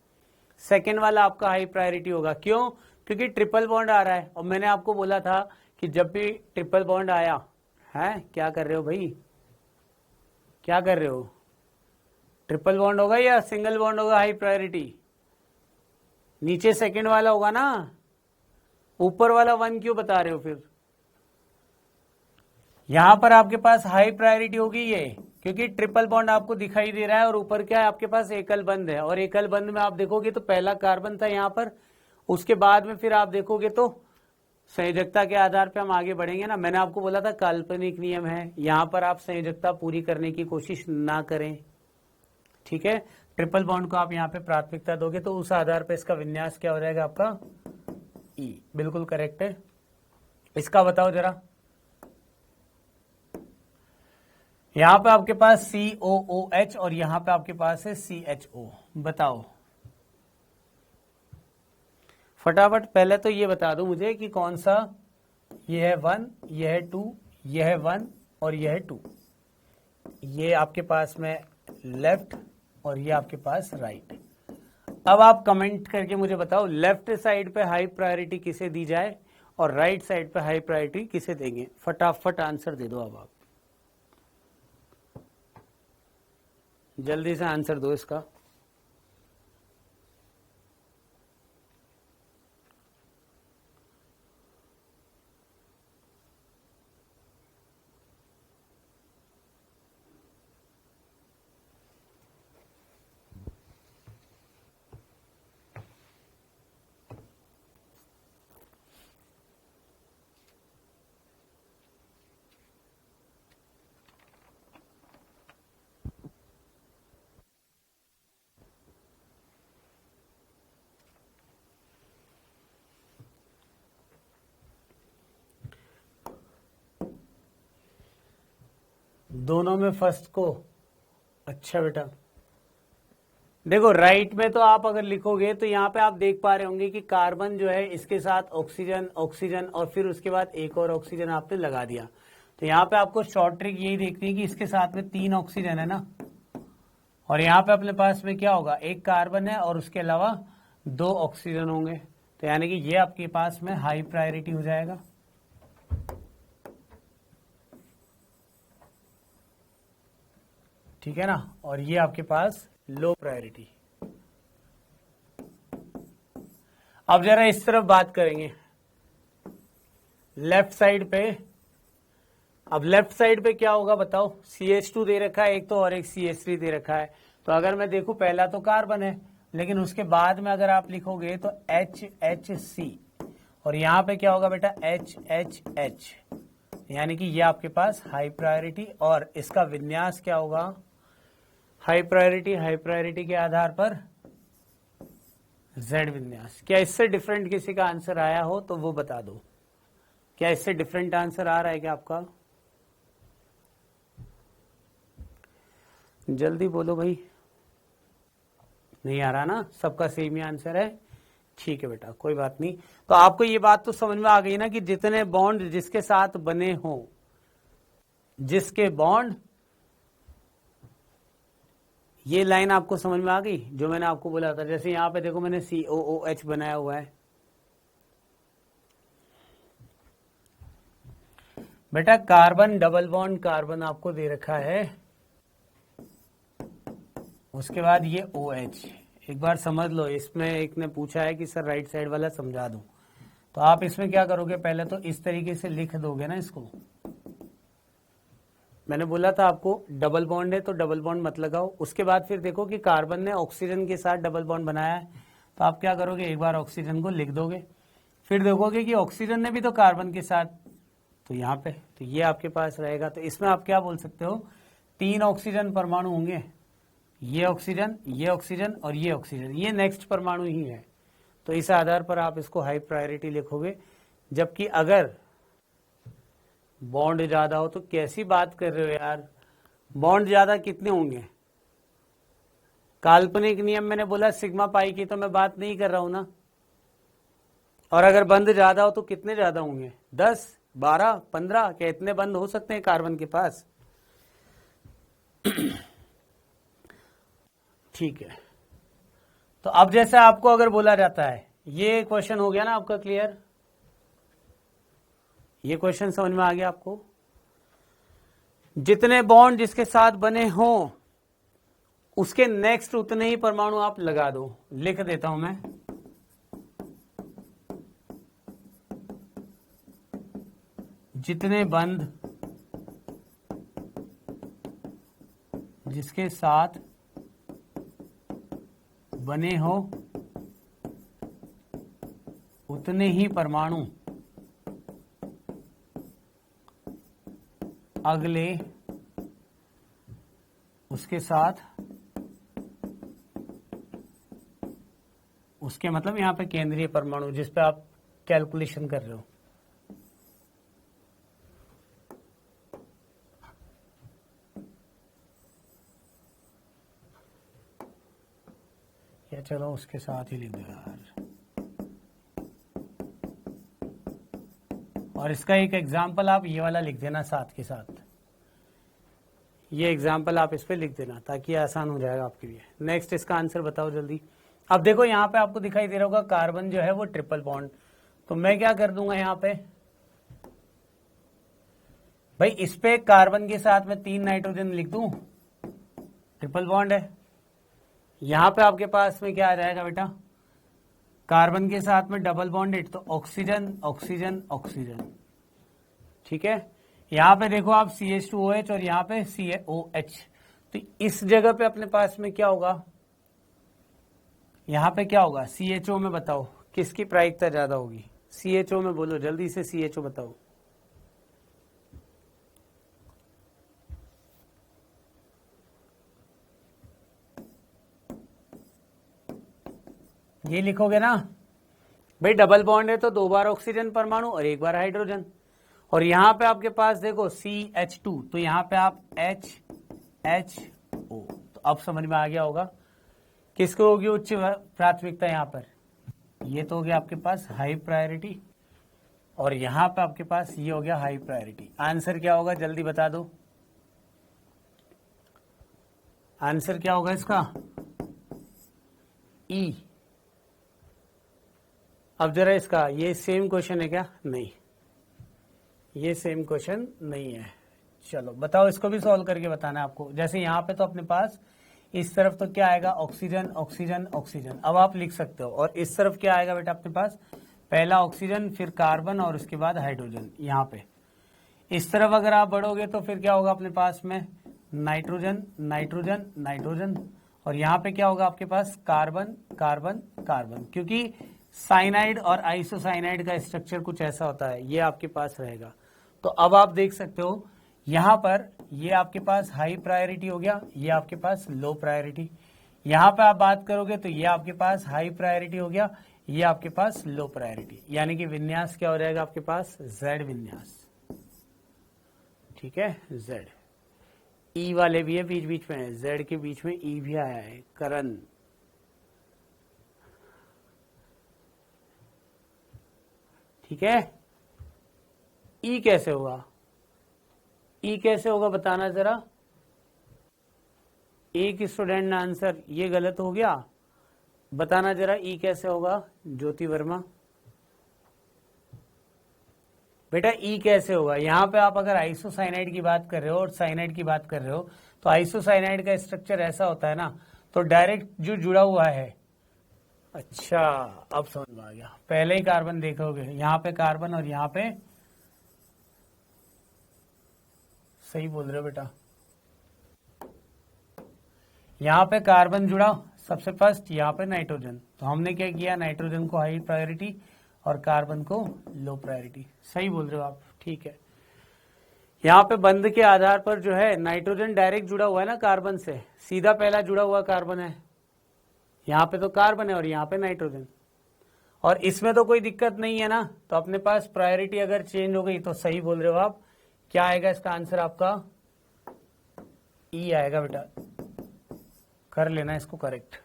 सेकंड वाला आपका हाई प्रायोरिटी होगा, क्यों, क्योंकि ट्रिपल बॉन्ड आ रहा है, और मैंने आपको बोला था कि जब भी ट्रिपल बॉन्ड आया है, क्या कर रहे हो भाई, क्या कर रहे हो, ट्रिपल बॉन्ड होगा या सिंगल बॉन्ड होगा हाई प्रायोरिटी? नीचे सेकंड वाला होगा ना, ऊपर वाला 1 क्यों बता रहे हो फिर? यहां पर आपके पास हाई प्रायोरिटी होगी ये, क्योंकि ट्रिपल बॉन्ड आपको दिखाई दे रहा है और ऊपर क्या है आपके पास एकल बंध है, और एकल बंध में आप देखोगे तो पहला कार्बन था यहां पर, उसके बाद में फिर आप देखोगे तो संयोजकता के आधार पे हम आगे बढ़ेंगे ना। मैंने आपको बोला था काल्पनिक नियम है, यहां पर आप संयोजकता पूरी करने की कोशिश ना करें, ठीक है। ट्रिपल बॉन्ड को आप यहाँ पे प्राथमिकता दोगे तो उस आधार पे इसका विन्यास क्या हो जाएगा आपका ई, बिल्कुल करेक्ट है। इसका बताओ जरा, यहां पे आपके पास COOH और यहां पे आपके पास है CHO, बताओ फटाफट। पहले तो ये बता दो मुझे कि कौन सा, ये है 1, ये है 2, ये है 1 और ये है 2, ये आपके पास में लेफ्ट और ये आपके पास राइट। अब आप कमेंट करके मुझे बताओ लेफ्ट साइड पे हाई प्रायोरिटी किसे दी जाए और राइट साइड पे हाई प्रायोरिटी किसे देंगे? फटाफट आंसर दे दो। अब आप जल्दी से आंसर दो इसका। दोनों में फर्स्ट को, अच्छा बेटा देखो राइट में तो आप अगर लिखोगे तो यहाँ पे आप देख पा रहे होंगे कि कार्बन जो है इसके साथ ऑक्सीजन ऑक्सीजन और फिर उसके बाद एक और ऑक्सीजन आपने लगा दिया। तो यहाँ पे आपको शॉर्ट ट्रिक यही देखनी है कि इसके साथ में 3 ऑक्सीजन है ना, और यहाँ पे अपने पास में क्या होगा, एक कार्बन है और उसके अलावा 2 ऑक्सीजन होंगे। तो यानी कि ये आपके पास में हाई प्रायोरिटी हो जाएगा, ठीक है ना, और ये आपके पास लो प्रायोरिटी। अब जरा इस तरफ बात करेंगे लेफ्ट साइड पे। अब लेफ्ट साइड पे क्या होगा बताओ, CH2 दे रखा है एक तो और एक CH3 दे रखा है। तो अगर मैं देखूं पहला तो कार्बन है, लेकिन उसके बाद में अगर आप लिखोगे तो HHC और यहां पे क्या होगा बेटा HHH, यानी कि ये आपके पास हाई प्रायोरिटी और इसका विन्यास क्या होगा हाई प्रायोरिटी के आधार पर Z विन्यास। क्या इससे डिफरेंट किसी का आंसर आया हो तो वो बता दो, क्या इससे डिफरेंट आंसर आ रहा है क्या आपका? जल्दी बोलो भाई, नहीं आ रहा ना, सबका सेम ही आंसर है, ठीक है बेटा कोई बात नहीं। तो आपको ये बात तो समझ में आ गई ना कि जितने बॉन्ड जिसके साथ बने हो, जिसके बॉन्ड, ये लाइन आपको समझ में आ गई जो मैंने आपको बोला था। जैसे यहां पे देखो मैंने COOH बनाया हुआ है बेटा, कार्बन डबल बॉन्ड कार्बन आपको दे रखा है, उसके बाद ये OH। एक बार समझ लो, इसमें एक ने पूछा है कि सर राइट साइड वाला समझा दूं, तो आप इसमें क्या करोगे, पहले तो इस तरीके से लिख दोगे ना इसको। मैंने बोला था आपको डबल बॉन्ड है तो डबल बॉन्ड मत लगाओ। उसके बाद फिर देखो कि कार्बन ने ऑक्सीजन के साथ डबल बॉन्ड बनाया है, तो आप क्या करोगे, एक बार ऑक्सीजन को लिख दोगे, फिर देखोगे कि ऑक्सीजन ने भी तो कार्बन के साथ, तो यहाँ पे तो ये आपके पास रहेगा। तो इसमें आप क्या बोल सकते हो, 3 ऑक्सीजन परमाणु होंगे, ये ऑक्सीजन, ये ऑक्सीजन और ये ऑक्सीजन, ये नेक्स्ट परमाणु ही है। तो इस आधार पर आप इसको हाई प्रायोरिटी लिखोगे। जबकि अगर बॉन्ड ज्यादा हो, तो कैसी बात कर रहे हो यार, बॉन्ड ज्यादा कितने होंगे? काल्पनिक नियम मैंने बोला सिग्मा पाई की, तो मैं बात नहीं कर रहा हूं ना। और अगर बंध ज्यादा हो तो कितने ज्यादा होंगे, 10, 12, 15, क्या इतने बंध हो सकते हैं कार्बन के पास? ठीक है, तो अब जैसे आपको अगर बोला जाता है, ये क्वेश्चन हो गया ना आपका क्लियर, ये क्वेश्चन समझ में आ गया आपको? जितने बॉन्ड जिसके साथ बने हों उसके नेक्स्ट उतने ही परमाणु आप लगा दो। लिख देता हूं मैं, जितने बंध जिसके साथ बने हो उतने ही परमाणु अगले उसके साथ, उसके मतलब यहां पे केंद्रीय परमाणु जिस पे आप कैलकुलेशन कर रहे हो। या चलो उसके साथ ही लिख दो यार। और इसका एक एग्जाम्पल आप ये वाला लिख देना साथ के साथ, ये एग्जाम्पल आप इस पे लिख देना ताकि आसान हो जाएगा आपके लिए। नेक्स्ट इसका आंसर बताओ जल्दी। अब देखो यहाँ पे आपको दिखाई दे रहा होगा कार्बन जो है वो ट्रिपल बॉन्ड, तो मैं क्या कर दूंगा यहाँ पे भाई, इस पे कार्बन के साथ में 3 नाइट्रोजन लिख दूं, ट्रिपल बॉन्ड है। यहां पे आपके पास में क्या आ जाएगा बेटा, कार्बन के साथ में डबल बॉन्डेड, तो ऑक्सीजन ऑक्सीजन ऑक्सीजन। ठीक है, यहां पे देखो आप CH2OH और यहां पे COH, तो इस जगह पे अपने पास में क्या होगा, यहां पे क्या होगा CHO में। बताओ किसकी प्रायिकता ज्यादा होगी, CHO में बोलो जल्दी से, CHO बताओ। ये लिखोगे ना भाई, डबल बॉन्ड है तो 2 बार ऑक्सीजन परमाणु और 1 बार हाइड्रोजन। और यहां पे आपके पास देखो CH2, तो यहां पे आप HHO, तो अब समझ में आ गया होगा किसको होगी उच्च प्राथमिकता। यहां पर ये तो हो गया आपके पास हाई प्रायोरिटी, और यहां पे आपके पास ये हो गया हाई प्रायोरिटी। आंसर क्या होगा जल्दी बता दो, आंसर क्या होगा इसका, E। अब जरा इसका, ये सेम क्वेश्चन है क्या, नहीं ये सेम क्वेश्चन नहीं है। चलो बताओ, इसको भी सॉल्व करके बताना है आपको। जैसे यहां पे तो अपने पास इस तरफ तो क्या आएगा, ऑक्सीजन ऑक्सीजन ऑक्सीजन, अब आप लिख सकते हो। और इस तरफ क्या आएगा बेटा अपने पास, पहला ऑक्सीजन फिर कार्बन और उसके बाद हाइड्रोजन। यहाँ पे इस तरफ अगर आप बढ़ोगे तो फिर क्या होगा अपने पास में, नाइट्रोजन नाइट्रोजन नाइट्रोजन, और यहाँ पे क्या होगा आपके पास, कार्बन कार्बन कार्बन, क्योंकि साइनाइड और आइसोसाइनाइड का स्ट्रक्चर कुछ ऐसा होता है, ये आपके पास रहेगा। तो अब आप देख सकते हो यहां पर ये आपके पास हाई प्रायोरिटी हो गया, ये आपके पास लो प्रायोरिटी। यहां पे आप बात करोगे तो ये आपके पास हाई प्रायोरिटी हो गया, ये आपके पास लो प्रायोरिटी, यानी कि विन्यास क्या हो जाएगा आपके पास, Z विन्यास। ठीक है, Z। E वाले भी है बीच बीच में, Z के बीच में E भी आया है, करण। ठीक है, E कैसे होगा, E कैसे होगा बताना जरा। एक स्टूडेंट ने आंसर, ये गलत हो गया, बताना जरा E कैसे होगा, ज्योति वर्मा। बेटा E कैसे होगा, यहां पे आप अगर आइसोसाइनाइड की बात कर रहे हो और साइनाइड की बात कर रहे हो, तो आइसोसाइनाइड का स्ट्रक्चर ऐसा होता है ना, तो डायरेक्ट जो जुड़ा हुआ है। अच्छा, अब समझ में आ गया, पहले ही कार्बन देखोगे, यहां पे कार्बन और यहां पे, सही बोल रहे हो बेटा, यहां पे कार्बन जुड़ा सबसे फर्स्ट, यहां पे नाइट्रोजन, तो हमने क्या किया, नाइट्रोजन को हाई प्रायोरिटी और कार्बन को लो प्रायोरिटी। सही बोल रहे हो आप, ठीक है। यहां पे बंध के आधार पर जो है नाइट्रोजन डायरेक्ट जुड़ा हुआ है ना कार्बन से, सीधा पहला जुड़ा हुआ कार्बन है, यहां पे तो कार्बन है और यहां पे नाइट्रोजन, और इसमें तो कोई दिक्कत नहीं है ना। तो अपने पास प्रायोरिटी अगर चेंज हो गई तो सही बोल रहे हो आप, क्या आएगा इसका आंसर आपका, E आएगा बेटा, कर लेना इसको करेक्ट।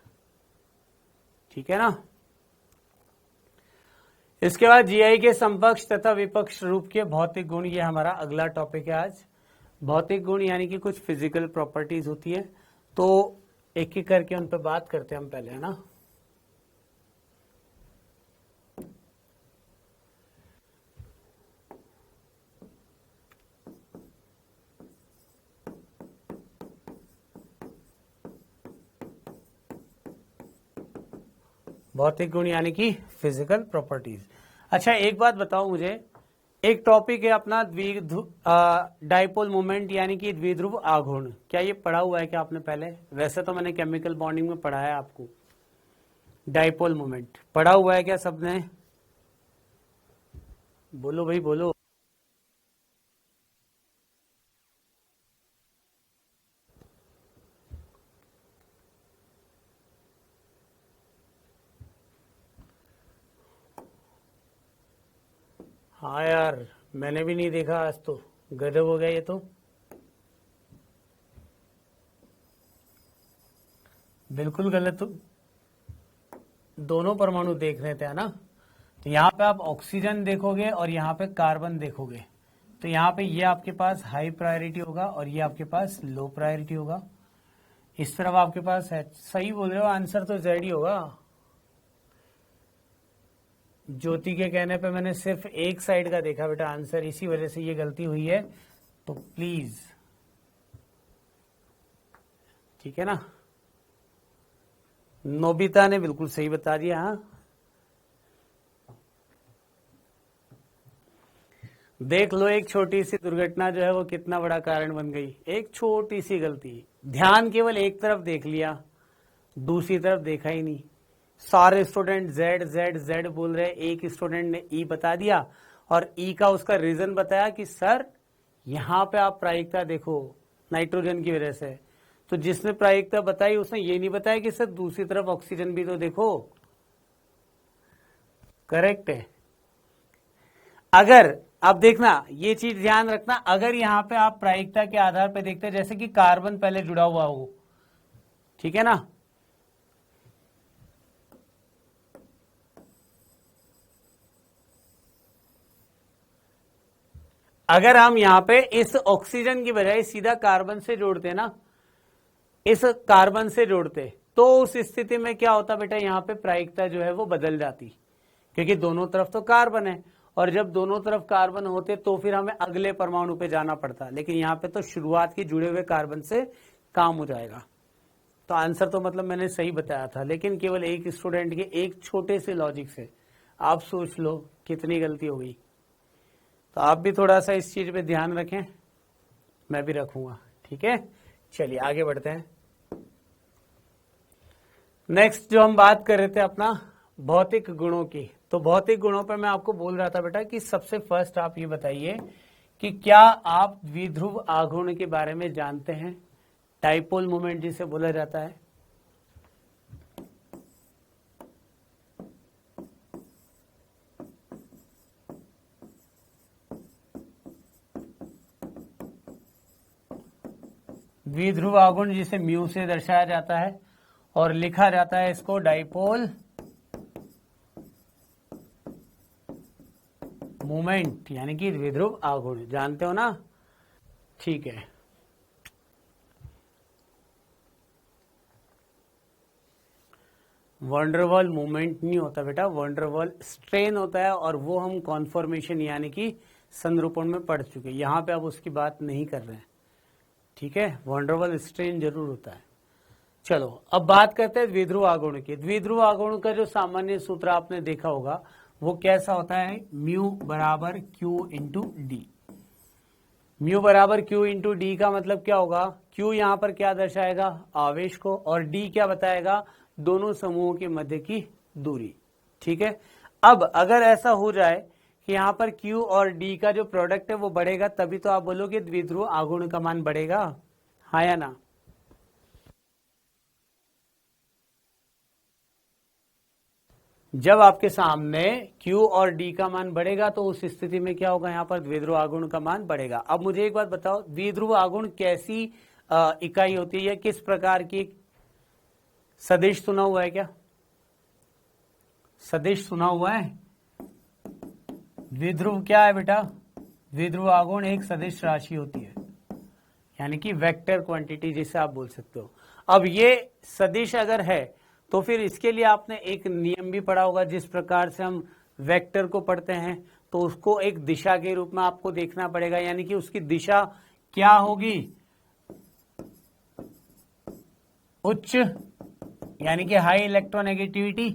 ठीक है ना। इसके बाद जीआई के समकक्ष तथा विपक्ष रूप के भौतिक गुण, ये हमारा अगला टॉपिक है आज। भौतिक गुण यानी कि कुछ फिजिकल प्रॉपर्टीज होती है, तो एक एक करके उन पर बात करते हैं हम पहले, है ना। भौतिक गुण यानी कि फिजिकल प्रॉपर्टीज। अच्छा एक बात बताओ मुझे, एक टॉपिक है अपना डाइपोल मोमेंट यानी कि द्विध्रुव आघूर्ण, क्या ये पढ़ा हुआ है क्या आपने पहले? वैसे तो मैंने केमिकल बॉन्डिंग में पढ़ाया आपको, डाइपोल मोमेंट पढ़ा हुआ है क्या सबने? बोलो भाई बोलो। हाँ यार मैंने भी नहीं देखा आज तो, गजब हो गया ये तो। बिल्कुल गलत तो दोनों परमाणु देख रहे थे ना। तो यहाँ पे आप ऑक्सीजन देखोगे और यहाँ पे कार्बन देखोगे, तो यहाँ पे ये आपके पास हाई प्रायोरिटी होगा और ये आपके पास लो प्रायोरिटी होगा। इस तरफ आपके पास है, सही बोल रहे हो, आंसर तो जेड ही होगा। ज्योति के कहने पे मैंने सिर्फ एक साइड का देखा बेटा आंसर, इसी वजह से ये गलती हुई है, तो प्लीज ठीक है ना। नोबिता ने बिल्कुल सही बता दिया। हाँ देख लो, एक छोटी सी दुर्घटना जो है वो कितना बड़ा कारण बन गई, एक छोटी सी गलती। ध्यान केवल एक तरफ देख लिया, दूसरी तरफ देखा ही नहीं। सारे स्टूडेंट जेड जेड जेड बोल रहे, एक स्टूडेंट ने ई बता दिया और ई का उसका रीजन बताया कि सर यहां पे आप प्रायिकता देखो नाइट्रोजन की वजह से। तो जिसने प्रायिकता बताई उसने ये नहीं बताया कि सर दूसरी तरफ ऑक्सीजन भी तो देखो। करेक्ट है। अगर आप देखना, ये चीज ध्यान रखना, अगर यहां पे आप प्रायिकता के आधार पर देखते हैं, जैसे कि कार्बन पहले जुड़ा हुआ हो, ठीक है ना, अगर हम यहां पे इस ऑक्सीजन की बजाय सीधा कार्बन से जोड़ते ना, इस कार्बन से जोड़ते, तो उस स्थिति में क्या होता बेटा, यहां पे प्रायिकता जो है वो बदल जाती, क्योंकि दोनों तरफ तो कार्बन है, और जब दोनों तरफ कार्बन होते तो फिर हमें अगले परमाणु पे जाना पड़ता, लेकिन यहां पे तो शुरुआत की जुड़े हुए कार्बन से काम हो जाएगा। तो आंसर तो मतलब मैंने सही बताया था, लेकिन केवल एक स्टूडेंट के एक छोटे से लॉजिक से आप सोच लो कितनी गलती हो गई। तो आप भी थोड़ा सा इस चीज पे ध्यान रखें, मैं भी रखूंगा, ठीक है। चलिए आगे बढ़ते हैं। नेक्स्ट जो हम बात कर रहे थे अपना भौतिक गुणों की, तो भौतिक गुणों पर मैं आपको बोल रहा था बेटा कि सबसे फर्स्ट आप ये बताइए कि क्या आप द्विध्रुव आघूर्ण के बारे में जानते हैं, डाइपोल मोमेंट जिसे बोला जाता है। द्विध्रुव आघूर्ण जिसे म्यू से दर्शाया जाता है और लिखा जाता है इसको डाइपोल मोमेंट यानी कि द्विध्रुव आघूर्ण, जानते हो ना, ठीक है। वंडरवॉल मूवमेंट नहीं होता बेटा, वंडरवॉल स्ट्रेन होता है, और वो हम कॉन्फॉर्मेशन यानी कि संरूपण में पढ़ चुके, यहां पे अब उसकी बात नहीं कर रहे हैं, ठीक है। वंडरवॉल स्ट्रेन जरूर होता है। चलो अब बात करते हैं द्विध्रुव आघूर्ण की। द्विध्रुव आघूर्ण का जो सामान्य सूत्र आपने देखा होगा वो कैसा होता है, म्यू बराबर क्यू इंटू डी। म्यू बराबर क्यू इंटू डी का मतलब क्या होगा, क्यू यहां पर क्या दर्शाएगा, आवेश को, और डी क्या बताएगा, दोनों समूहों के मध्य की दूरी, ठीक है। अब अगर ऐसा हो जाए कि यहां पर क्यू और डी का जो प्रोडक्ट है वो बढ़ेगा, तभी तो आप बोलोगे द्विध्रुव आघूर्ण का मान बढ़ेगा, हाँ या ना। जब आपके सामने Q और D का मान बढ़ेगा तो उस स्थिति में क्या होगा, यहां पर द्विध्रुव आघूर्ण का मान बढ़ेगा। अब मुझे एक बात बताओ, द्विध्रुव आघूर्ण कैसी इकाई होती है, किस प्रकार की सदिश सुना हुआ है क्या, सदिश सुना हुआ है। द्विध्रुव क्या है बेटा, द्विध्रुव आघूर्ण एक सदिश राशि होती है, यानी कि वेक्टर क्वांटिटी जिसे आप बोल सकते हो। अब ये सदिश अगर है तो फिर इसके लिए आपने एक नियम भी पढ़ा होगा, जिस प्रकार से हम वेक्टर को पढ़ते हैं तो उसको एक दिशा के रूप में आपको देखना पड़ेगा, यानी कि उसकी दिशा क्या होगी, उच्च यानी कि हाई इलेक्ट्रोनेगेटिविटी,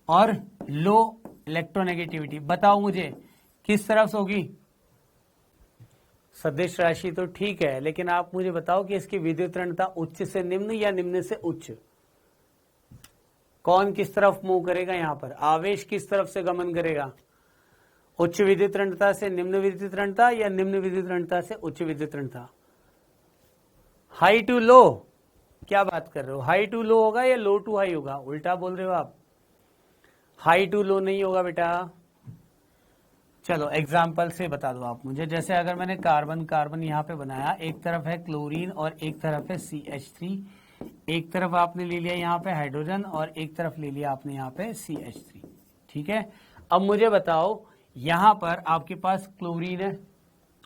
और लो इलेक्ट्रोनेगेटिविटी। बताओ मुझे किस तरफ से होगी? सदिश राशि तो ठीक है, लेकिन आप मुझे बताओ कि इसकी विद्युत ऋणता उच्च से निम्न या निम्न से उच्च? कौन किस तरफ मूव करेगा? यहां पर आवेश किस तरफ से गमन करेगा? उच्च विद्युत ऋणता से निम्न विद्युत ऋणता या निम्न विद्युत ऋणता से उच्च विद्युत ऋणता? High to low? क्या बात कर रहे हो? हाई टू लो होगा या लो टू हाई होगा? उल्टा बोल रहे हो आप। हाई टू लो नहीं होगा बेटा। चलो एग्जाम्पल से बता दो आप मुझे। जैसे अगर मैंने कार्बन कार्बन यहाँ पे बनाया, एक तरफ है क्लोरीन और एक तरफ है CH3, एक तरफ आपने ले लिया यहाँ पे हाइड्रोजन और एक तरफ ले लिया आपने यहाँ पे CH3, ठीक है। अब मुझे बताओ, यहाँ पर आपके पास क्लोरीन है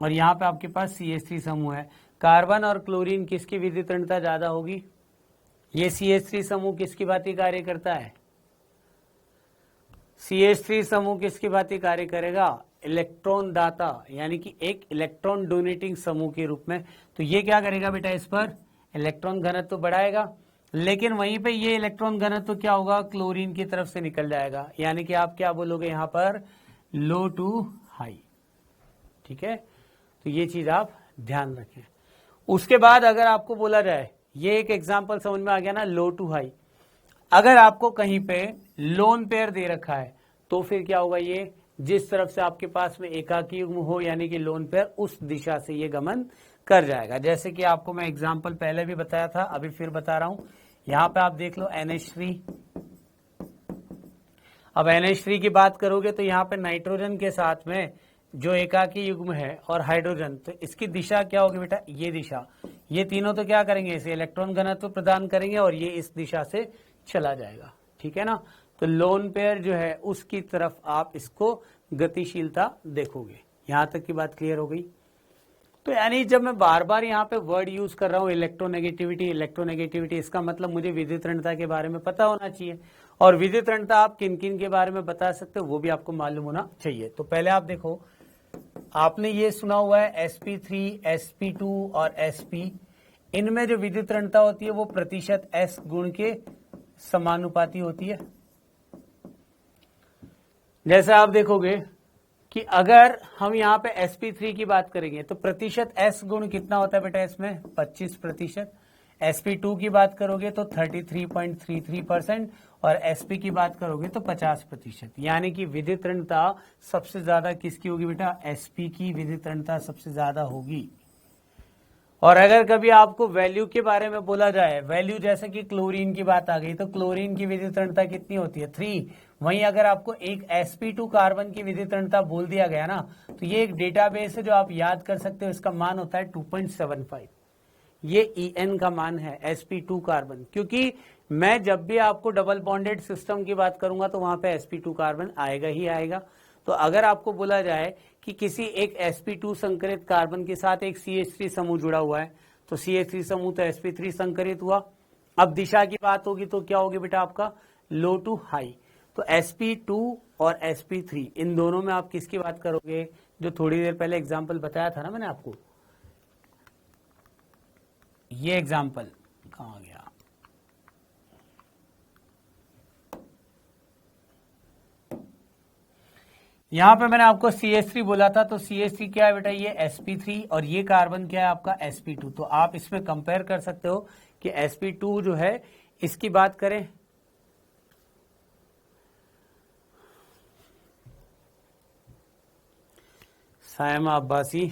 और यहाँ पे आपके पास CH3 समूह है। कार्बन और क्लोरीन किसकी विद्युत ऋणता ज्यादा होगी? ये CH3 समूह किसकी भांति कार्य करता है? CH3 समूह किसकी भांति कार्य करेगा? इलेक्ट्रॉन दाता, यानी कि एक इलेक्ट्रॉन डोनेटिंग समूह के रूप में। तो ये क्या करेगा बेटा? इस पर इलेक्ट्रॉन घनत्व तो बढ़ाएगा, लेकिन वहीं पे ये इलेक्ट्रॉन घनत्व तो क्या होगा? क्लोरीन की तरफ से निकल जाएगा, यानी कि आप क्या बोलोगे यहां पर? लो टू हाई, ठीक है। तो ये चीज आप ध्यान रखें। उसके बाद अगर आपको बोला जाए, ये एक एग्जाम्पल समझ में आ गया ना, लो टू हाई। अगर आपको कहीं पे लोन पेयर दे रखा है तो फिर क्या होगा? ये जिस तरफ से आपके पास में एकाकी युग्म हो, यानी कि लोन पेयर, उस दिशा से ये गमन कर जाएगा। जैसे कि आपको मैं एग्जाम्पल पहले भी बताया था, अभी फिर बता रहा हूं। यहां पे आप देख लो NH3। अब NH3 की बात करोगे तो यहाँ पे नाइट्रोजन के साथ में जो एकाकी युग्म है और हाइड्रोजन, तो इसकी दिशा क्या होगी बेटा? ये दिशा। ये तीनों तो क्या करेंगे? इसे इलेक्ट्रॉन घनत्व प्रदान करेंगे और ये इस दिशा से चला जाएगा, ठीक है ना। तो लोन पेयर जो है उसकी तरफ आप इसको गतिशीलता देखोगे। यहां तक की बात क्लियर हो गई? तो यानी जब मैं बार बार यहाँ पे वर्ड यूज कर रहा हूँ इलेक्ट्रोनेगेटिविटी इलेक्ट्रोनेगेटिविटी, इसका मतलब मुझे विद्युत ऋणता के बारे में पता होना चाहिए। और विद्युत ऋणता आप किन किन के बारे में बता सकते हो वो भी आपको मालूम होना चाहिए। तो पहले आप देखो, आपने ये सुना हुआ है sp3, sp2 और sp, इनमें जो विद्युत ऋणता होती है वो प्रतिशत s गुण के समानुपाती होती है। जैसे आप देखोगे कि अगर हम यहाँ पे sp3 की बात करेंगे तो प्रतिशत s गुण कितना होता है बेटा? इसमें 25%। sp2 की बात करोगे तो 33.33% और sp की बात करोगे तो 50%। यानी कि विद्युत ऋणता सबसे ज्यादा किसकी होगी बेटा? sp की विद्युत ऋणता सबसे ज्यादा होगी। और अगर कभी आपको वैल्यू के बारे में बोला जाए, वैल्यू जैसे कि क्लोरीन की बात आ गई, तो क्लोरीन की विद्युत ऋणता कितनी होती है? 3। वहीं अगर आपको एक sp2 कार्बन की विद्युत ऋणता बोल दिया गया ना, तो ये एक डेटाबेस है जो आप याद कर सकते हो। इसका मान होता है 2.75। ये En का मान है sp2 कार्बन, क्योंकि मैं जब भी आपको डबल बॉन्डेड सिस्टम की बात करूंगा तो वहां पे sp2 कार्बन आएगा ही आएगा। तो अगर आपको बोला जाए कि किसी एक sp2 संकरित कार्बन के साथ एक CH3 समूह जुड़ा हुआ है, तो CH3 समूह तो sp3 संकरित हुआ। अब दिशा की बात होगी तो क्या होगी बेटा? आपका लो टू हाई। तो sp2 और sp3 इन दोनों में आप किसकी बात करोगे? जो थोड़ी देर पहले एग्जाम्पल बताया था ना मैंने आपको, ये एग्जाम्पल कहाँ गया? यहां पे मैंने आपको CH3 बोला था, तो CH3 क्या है बेटा? ये sp3 और ये कार्बन क्या है आपका? sp2। तो आप इसमें कंपेयर कर सकते हो कि sp2 जो है, इसकी बात करें सायमा अब्बासी,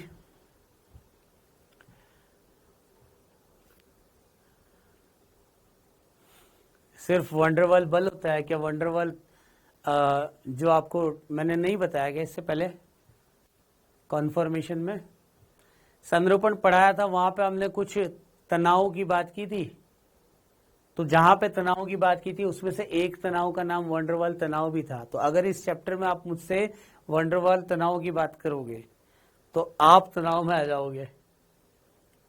सिर्फ वंडरवल बल होता है क्या? वंडरवल जो आपको मैंने नहीं बताया गया इससे पहले कॉन्फर्मेशन में, संरूपण पढ़ाया था, वहां पे हमने कुछ तनाव की बात की थी। तो जहां पे तनाव की बात की थी उसमें से एक तनाव का नाम वंडरवल तनाव भी था। तो अगर इस चैप्टर में आप मुझसे वंडरवल तनाव की बात करोगे तो आप तनाव में आ जाओगे,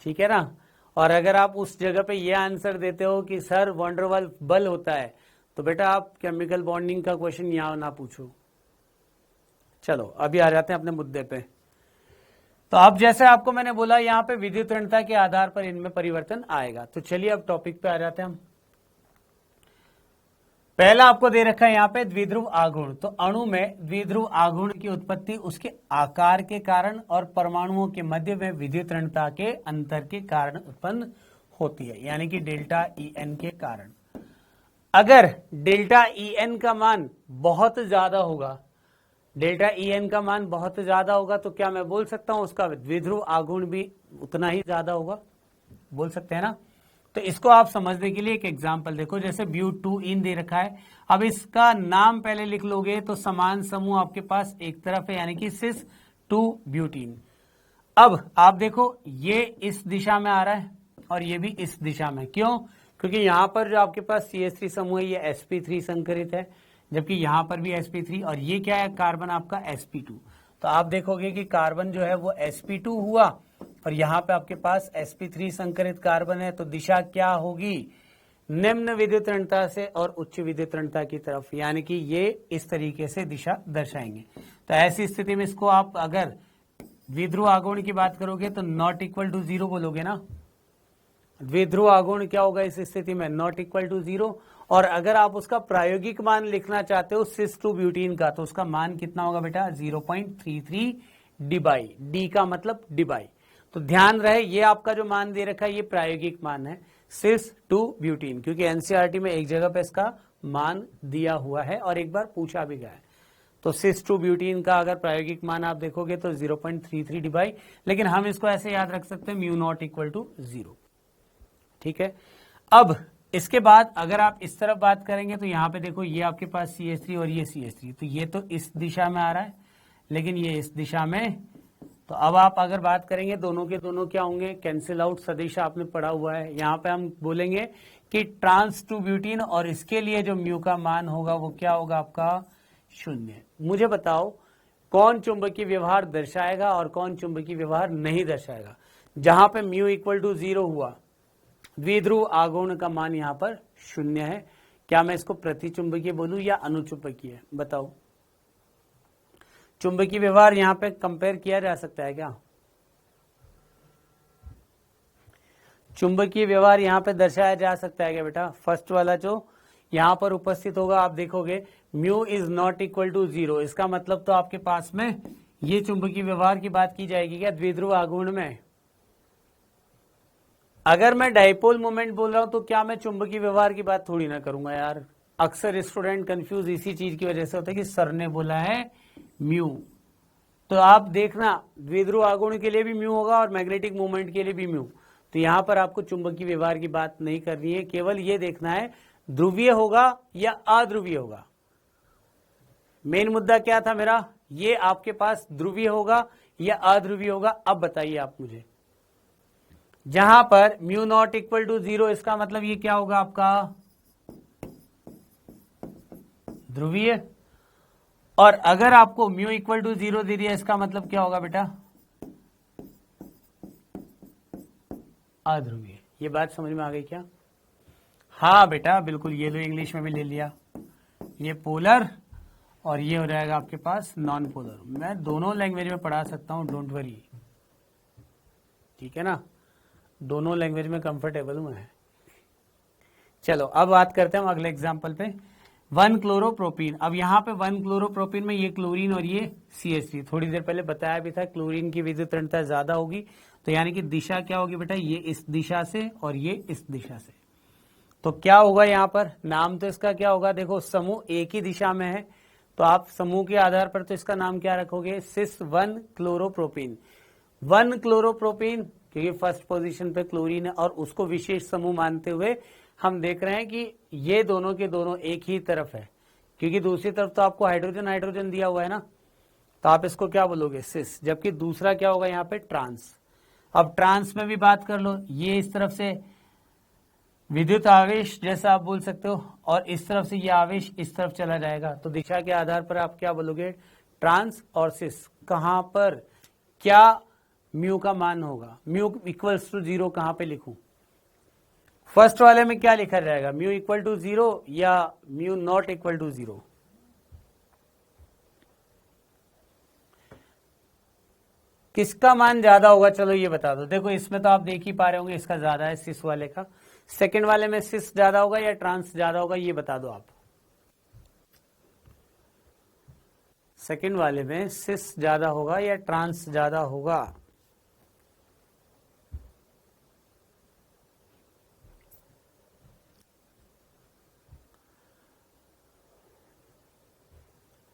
ठीक है ना। और अगर आप उस जगह पे ये आंसर देते हो कि सर वंडरवल बल होता है, तो बेटा आप केमिकल बॉन्डिंग का क्वेश्चन यहां ना पूछो। चलो अभी आ जाते हैं अपने मुद्दे पे। तो अब जैसे आपको मैंने बोला यहाँ पे विद्युत ऋणता के आधार पर इनमें परिवर्तन आएगा। तो चलिए अब टॉपिक पे आ जाते हैं हम। पहला आपको दे रखा है यहाँ पे द्विध्रुव आघूर्ण। तो अणु में द्विध्रुव आघूर्ण की उत्पत्ति उसके आकार के कारण और परमाणुओं के मध्य में विद्युत ऋणता के अंतर के कारण उत्पन्न होती है, यानी कि डेल्टा ई एन के कारण। अगर डेल्टा ई एन का मान बहुत ज्यादा होगा, डेल्टा ई एन का मान बहुत ज्यादा होगा, तो क्या मैं बोल सकता हूं उसका द्विध्रुव आघूर्ण भी उतना ही ज्यादा होगा? बोल सकते हैं ना। तो इसको आप समझने के लिए एक एग्जांपल देखो, जैसे ब्यूट2इन दे रखा है। अब इसका नाम पहले लिख लोगे तो समान समूह आपके पास एक तरफ है, यानी कि सिस 2 ब्यूटीन। अब आप देखो ये इस दिशा में आ रहा है और ये भी इस दिशा में। क्यों? क्योंकि यहां पर जो आपके पास CH3 समूह है ये sp3 संकरित है, जबकि यहां पर भी sp3, और ये क्या है कार्बन आपका sp2। तो आप देखोगे कि कार्बन जो है वो sp2 हुआ और यहाँ पे आपके पास sp3 संकरित कार्बन है। तो दिशा क्या होगी? निम्न विद्युत ऋणता से और उच्च विद्युत ऋणता की तरफ, यानी कि ये इस तरीके से दिशा दर्शाएंगे। तो ऐसी स्थिति में इसको आप अगर द्विध्रुव आघूर्ण की बात करोगे तो नॉट इक्वल टू 0 बोलोगे ना। द्विध्रुव आघूर्ण क्या होगा इस स्थिति में? Not equal to 0। और अगर आप उसका प्रायोगिक मान लिखना चाहते हो सिस 2 ब्यूटीन का, तो उसका मान कितना होगा बेटा? 0.33 डिबाई। डी का मतलब डिबाई। तो ध्यान रहे ये आपका जो मान दे रखा है ये प्रायोगिक मान है सिस 2 ब्यूटीन, क्योंकि एनसीईआरटी में एक जगह पे इसका मान दिया हुआ है और एक बार पूछा भी गया है। तो सिस 2 ब्यूटीन का अगर प्रायोगिक मान आप देखोगे तो 0.33 डिबाई, लेकिन हम इसको ऐसे याद रख सकते हैं म्यू नॉट इक्वल टू 0। ठीक है। अब इसके बाद अगर आप इस तरफ बात करेंगे तो यहाँ पे देखो ये आपके पास CH3 और ये CH3, तो ये तो इस दिशा में आ रहा है लेकिन ये इस दिशा में। तो अब आप अगर बात करेंगे दोनों के दोनों क्या होंगे? कैंसिल आउट सदिश आपने पढ़ा हुआ है। यहाँ पे हम बोलेंगे कि ट्रांस 2 ब्यूटीन, और इसके लिए जो म्यू का मान होगा वो क्या होगा आपका? 0। मुझे बताओ कौन चुंबकीय व्यवहार दर्शाएगा और कौन चुंबकीय व्यवहार नहीं दर्शाएगा? जहां पे म्यू इक्वल टू 0 हुआ, द्विध्रुव आघूर्ण का मान यहाँ पर 0 है। क्या मैं इसको प्रतिचुंबकीय बोलूं या अनुचुंबकीय? बताओ। चुंबकीय व्यवहार यहाँ पे कंपेयर किया जा सकता है क्या? चुंबकीय व्यवहार यहाँ पे दर्शाया जा सकता है क्या बेटा? फर्स्ट वाला जो यहाँ पर उपस्थित होगा आप देखोगे mu is not equal to 0, इसका मतलब तो आपके पास में ये चुंबकीय व्यवहार की बात की जाएगी क्या द्विध्रुव आघूर्ण में? अगर मैं डाइपोल मोमेंट बोल रहा हूं तो क्या मैं चुंबकीय व्यवहार की बात थोड़ी ना करूंगा यार। अक्सर स्टूडेंट कंफ्यूज इसी चीज की वजह से होता है कि सर ने बोला है म्यू। तो आप देखना द्विध्रुव आघूर्ण के लिए भी म्यू होगा और मैग्नेटिक मोमेंट के लिए भी म्यू। तो यहां पर आपको चुंबकीय व्यवहार की बात नहीं करनी है, केवल ये देखना है ध्रुवीय होगा या अध्रुवीय होगा। मेन मुद्दा क्या था मेरा? ये आपके पास ध्रुवीय होगा या अध्रुवीय होगा? अब बताइए आप मुझे। जहां पर म्यू नॉट इक्वल टू 0, इसका मतलब ये क्या होगा आपका? ध्रुवीय। और अगर आपको म्यू इक्वल टू 0 दे दिया, इसका मतलब क्या होगा बेटा? अध्रुवीय। ये बात समझ में आ गई क्या? हाँ बेटा बिल्कुल, ये लो इंग्लिश में भी ले लिया। ये पोलर और ये हो जाएगा आपके पास नॉन पोलर। मैं दोनों लैंग्वेज में पढ़ा सकता हूं, डोंट वरी। ठीक है ना, दोनों लैंग्वेज में कंफर्टेबल हूं मैं। चलो अब बात करते हैं हम अगले एग्जांपल पे। 1 क्लोरोप्रोपीन। अब यहाँ पे 1 क्लोरोप्रोपीन में ये क्लोरीन और ये CH3, थोड़ी देर पहले बताया भी था क्लोरीन की विद्युत ऋणता ज्यादा होगी, तो यानी कि दिशा क्या होगी बेटा? ये इस दिशा से और ये इस दिशा से। तो क्या होगा यहाँ पर? नाम तो इसका क्या होगा? देखो समूह एक ही दिशा में है तो आप समूह के आधार पर तो इसका नाम क्या रखोगे? सिस 1 क्लोरोप्रोपीन। 1 क्लोरोप्रोपीन क्योंकि फर्स्ट पोजीशन पे क्लोरीन है और उसको विशेष समूह मानते हुए हम देख रहे हैं कि ये दोनों के दोनों एक ही तरफ है, क्योंकि दूसरी तरफ तो आपको हाइड्रोजन हाइड्रोजन दिया हुआ है ना, तो आप इसको क्या बोलोगे? सिस। जबकि दूसरा क्या होगा यहाँ पे? ट्रांस। अब ट्रांस में भी बात कर लो, ये इस तरफ से विद्युत आवेश जैसा आप बोल सकते हो और इस तरफ से ये आवेश इस तरफ चला जाएगा, तो दिशा के आधार पर आप क्या बोलोगे? ट्रांस और सिस। कहां पर क्या म्यू का मान होगा? म्यू इक्वल्स टू 0 कहां पे लिखूं? फर्स्ट वाले में क्या लिखा जाएगा? म्यू इक्वल टू 0 या म्यू नॉट इक्वल टू 0? किसका मान ज्यादा होगा? चलो ये बता दो। देखो इसमें तो आप देख ही पा रहे होंगे इसका ज्यादा है सिस वाले का। सेकंड वाले में सिस ज्यादा होगा या ट्रांस ज्यादा होगा? ये बता दो आप। सेकंड वाले में सिस ज्यादा होगा या ट्रांस ज्यादा होगा?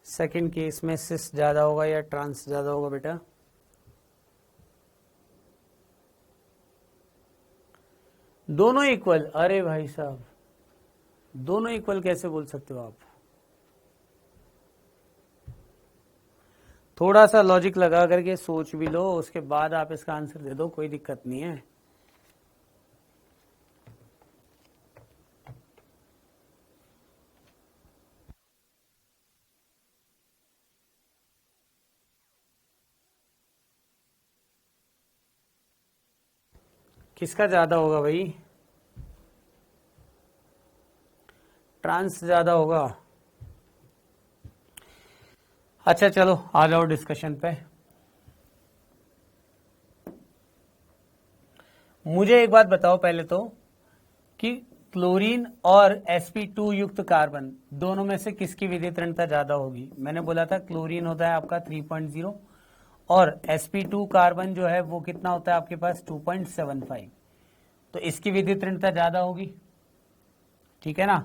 सेकंड केस में सिस ज्यादा होगा या ट्रांस ज्यादा होगा बेटा? दोनों इक्वल? अरे भाई साहब, दोनों इक्वल कैसे बोल सकते हो आप? थोड़ा सा लॉजिक लगा करके सोच भी लो, उसके बाद आप इसका आंसर दे दो, कोई दिक्कत नहीं है। किसका ज्यादा होगा भाई? ट्रांस ज्यादा होगा। अच्छा चलो आ जाओ डिस्कशन पे। मुझे एक बात बताओ पहले तो कि क्लोरीन और sp2 युक्त कार्बन दोनों में से किसकी विद्युत ऋणता ज्यादा होगी? मैंने बोला था क्लोरीन होता है आपका 3.0 और sp2 कार्बन जो है वो कितना होता है आपके पास 2.75, तो इसकी विद्युत ऋणता ज्यादा होगी, ठीक है ना।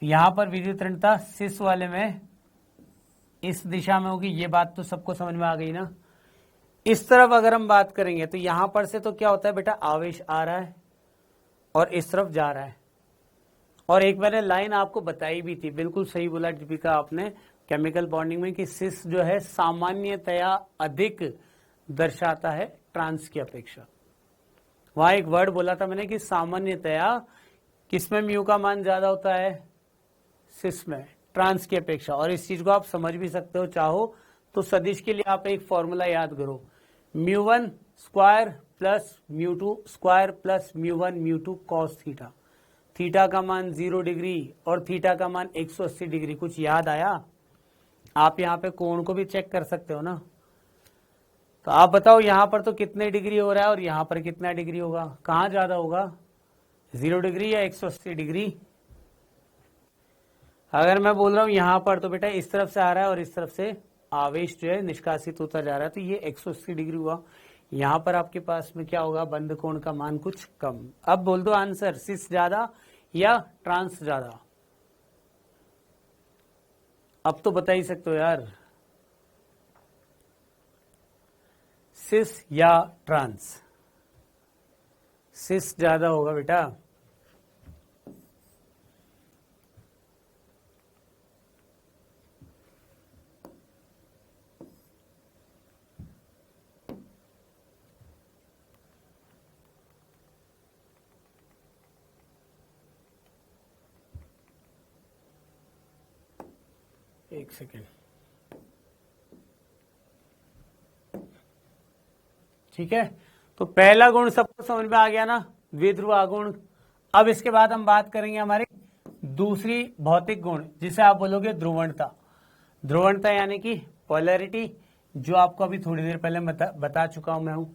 तो यहां पर विद्युत ऋणता सिस वाले में इस दिशा में होगी, ये बात तो सबको समझ में आ गई ना। इस तरफ अगर हम बात करेंगे तो यहां पर से तो क्या होता है बेटा, आवेश आ रहा है और इस तरफ जा रहा है। और एक मैंने लाइन आपको बताई भी थी, बिल्कुल सही बोला दीपिका आपने, केमिकल बॉन्डिंग में कि सिस जो है सामान्यतया अधिक दर्शाता है ट्रांस की अपेक्षा। वहां एक वर्ड बोला था मैंने कि सामान्यतया किसमें म्यू का मान ज्यादा होता है? सिस में, ट्रांस की अपेक्षा। और इस चीज को आप समझ भी सकते हो, चाहो तो सदिश के लिए आप एक फॉर्मूला याद करो, μ1 square plus μ2 square plus μ1 μ2 cos theta. Theta का मान 0 डिग्री और थीटा का मान 180 डिग्री। कुछ याद आया? आप यहाँ पे कोण को भी चेक कर सकते हो ना। तो आप बताओ यहाँ पर तो कितने डिग्री हो रहा है और यहाँ पर कितना डिग्री होगा? कहाँ ज्यादा होगा, 0 डिग्री या 180 डिग्री? अगर मैं बोल रहा हूं यहां पर तो बेटा इस तरफ से आ रहा है और इस तरफ से आवेश जो है निष्कासित होता जा रहा है, तो ये 180 डिग्री हुआ। यहां पर आपके पास में क्या होगा, बंद कोण का मान कुछ कम। अब बोल दो आंसर, सिस ज्यादा या ट्रांस ज्यादा? अब तो बता ही सकते हो यार, सिस या ट्रांस? सिस ज्यादा होगा बेटा। एक सेकेंड, ठीक है। तो पहला गुण सबको समझ में आ गया ना, द्विध्रुव आगुण। अब इसके बाद हम बात करेंगे हमारी दूसरी भौतिक गुण, जिसे आप बोलोगे ध्रुवणता। ध्रुवणता यानी कि पोलैरिटी, जो आपको अभी थोड़ी देर पहले बता चुका हूं मैं हूं।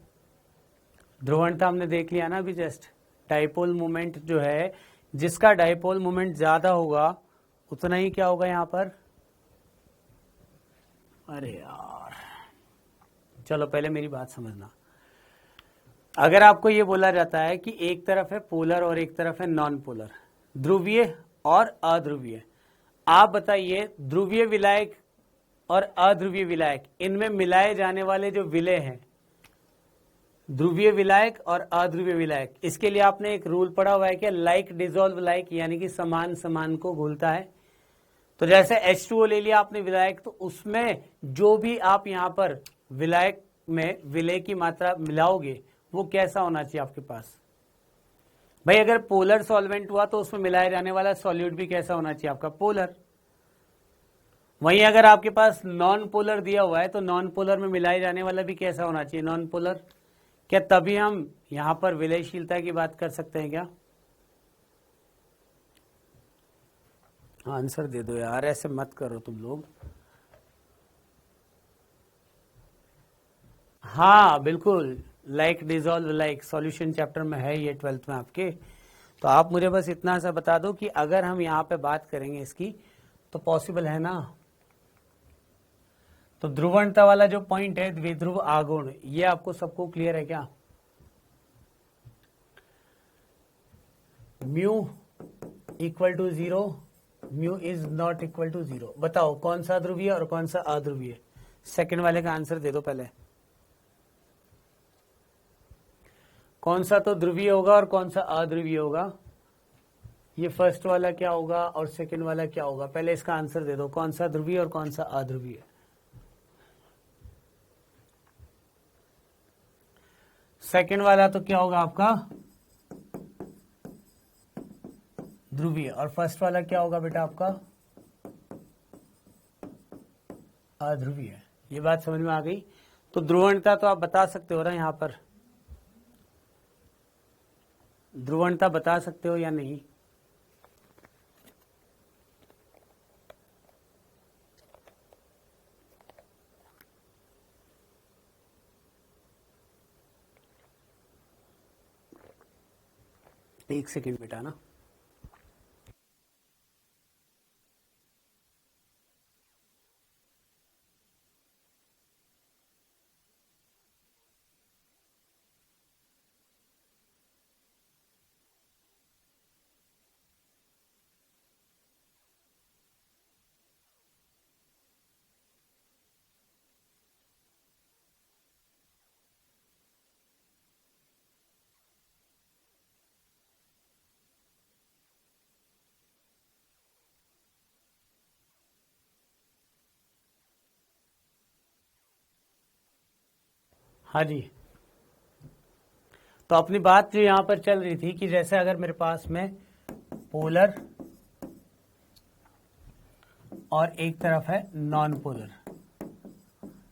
ध्रुवणता हमने देख लिया ना अभी जस्ट। डाइपोल मोमेंट जो है, जिसका डाइपोल मोमेंट ज्यादा होगा उतना ही क्या होगा यहां पर? अरे यार चलो पहले मेरी बात समझना। अगर आपको ये बोला जाता है कि एक तरफ है पोलर और एक तरफ है नॉन पोलर, ध्रुवीय और अध्रुवीय, आप बताइए ध्रुवीय विलायक और अध्रुवीय विलायक, इनमें मिलाए जाने वाले जो विलय हैं, ध्रुवीय विलायक और अध्रुवीय विलायक, इसके लिए आपने एक रूल पढ़ा हुआ है कि लाइक डिजोल्व लाइक, यानी कि समान समान को घुलता है। तो जैसे H2O ले लिया आपने विलायक, तो उसमें जो भी आप यहां पर विलायक में विलय की मात्रा मिलाओगे वो कैसा होना चाहिए आपके पास? भाई अगर पोलर सॉल्वेंट हुआ तो उसमें मिलाया जाने वाला सॉल्यूट भी कैसा होना चाहिए आपका? पोलर। वहीं अगर आपके पास नॉन पोलर दिया हुआ है तो नॉन पोलर में मिलाए जाने वाला भी कैसा होना चाहिए? Non polar. क्या तभी हम यहां पर विलयशीलता की बात कर सकते हैं क्या? आंसर दे दो यार, ऐसे मत करो तुम लोग। हाँ बिल्कुल, like dissolve like solution chapter में है ये 12th में आपके। तो आप मुझे बस इतना सा बता दो कि अगर हम यहाँ पे बात करेंगे इसकी तो पॉसिबल है ना? तो ध्रुवणता वाला जो पॉइंट है द्विध्रुव आघूर्ण, ये आपको सबको क्लियर है क्या? Mu equal to 0, mu is not equal to 0। बताओ कौन सा ध्रुवीय और कौन सा अध्रुवीय? सेकंड वाले का आंसर दे दो पहले। कौन सा तो ध्रुवीय होगा और कौन सा अध्रुवीय होगा? ये फर्स्ट वाला क्या होगा और सेकंड वाला क्या होगा? पहले इसका आंसर दे दो, कौन सा ध्रुवीय और कौन सा अध्रुवीय? सेकंड वाला तो क्या होगा आपका? ध्रुवीय। और फर्स्ट वाला क्या होगा बेटा आपका? अध्रुवीय। ये बात समझ में आ गई? तो ध्रुवणता तो आप बता सकते हो ना, यहां पर ध्रुवणता बता सकते हो या नहीं? एक सेकंड बेटा ना। हाँ जी, तो अपनी बात जो यहां पर चल रही थी कि जैसे अगर मेरे पास में पोलर और एक तरफ है नॉन पोलर,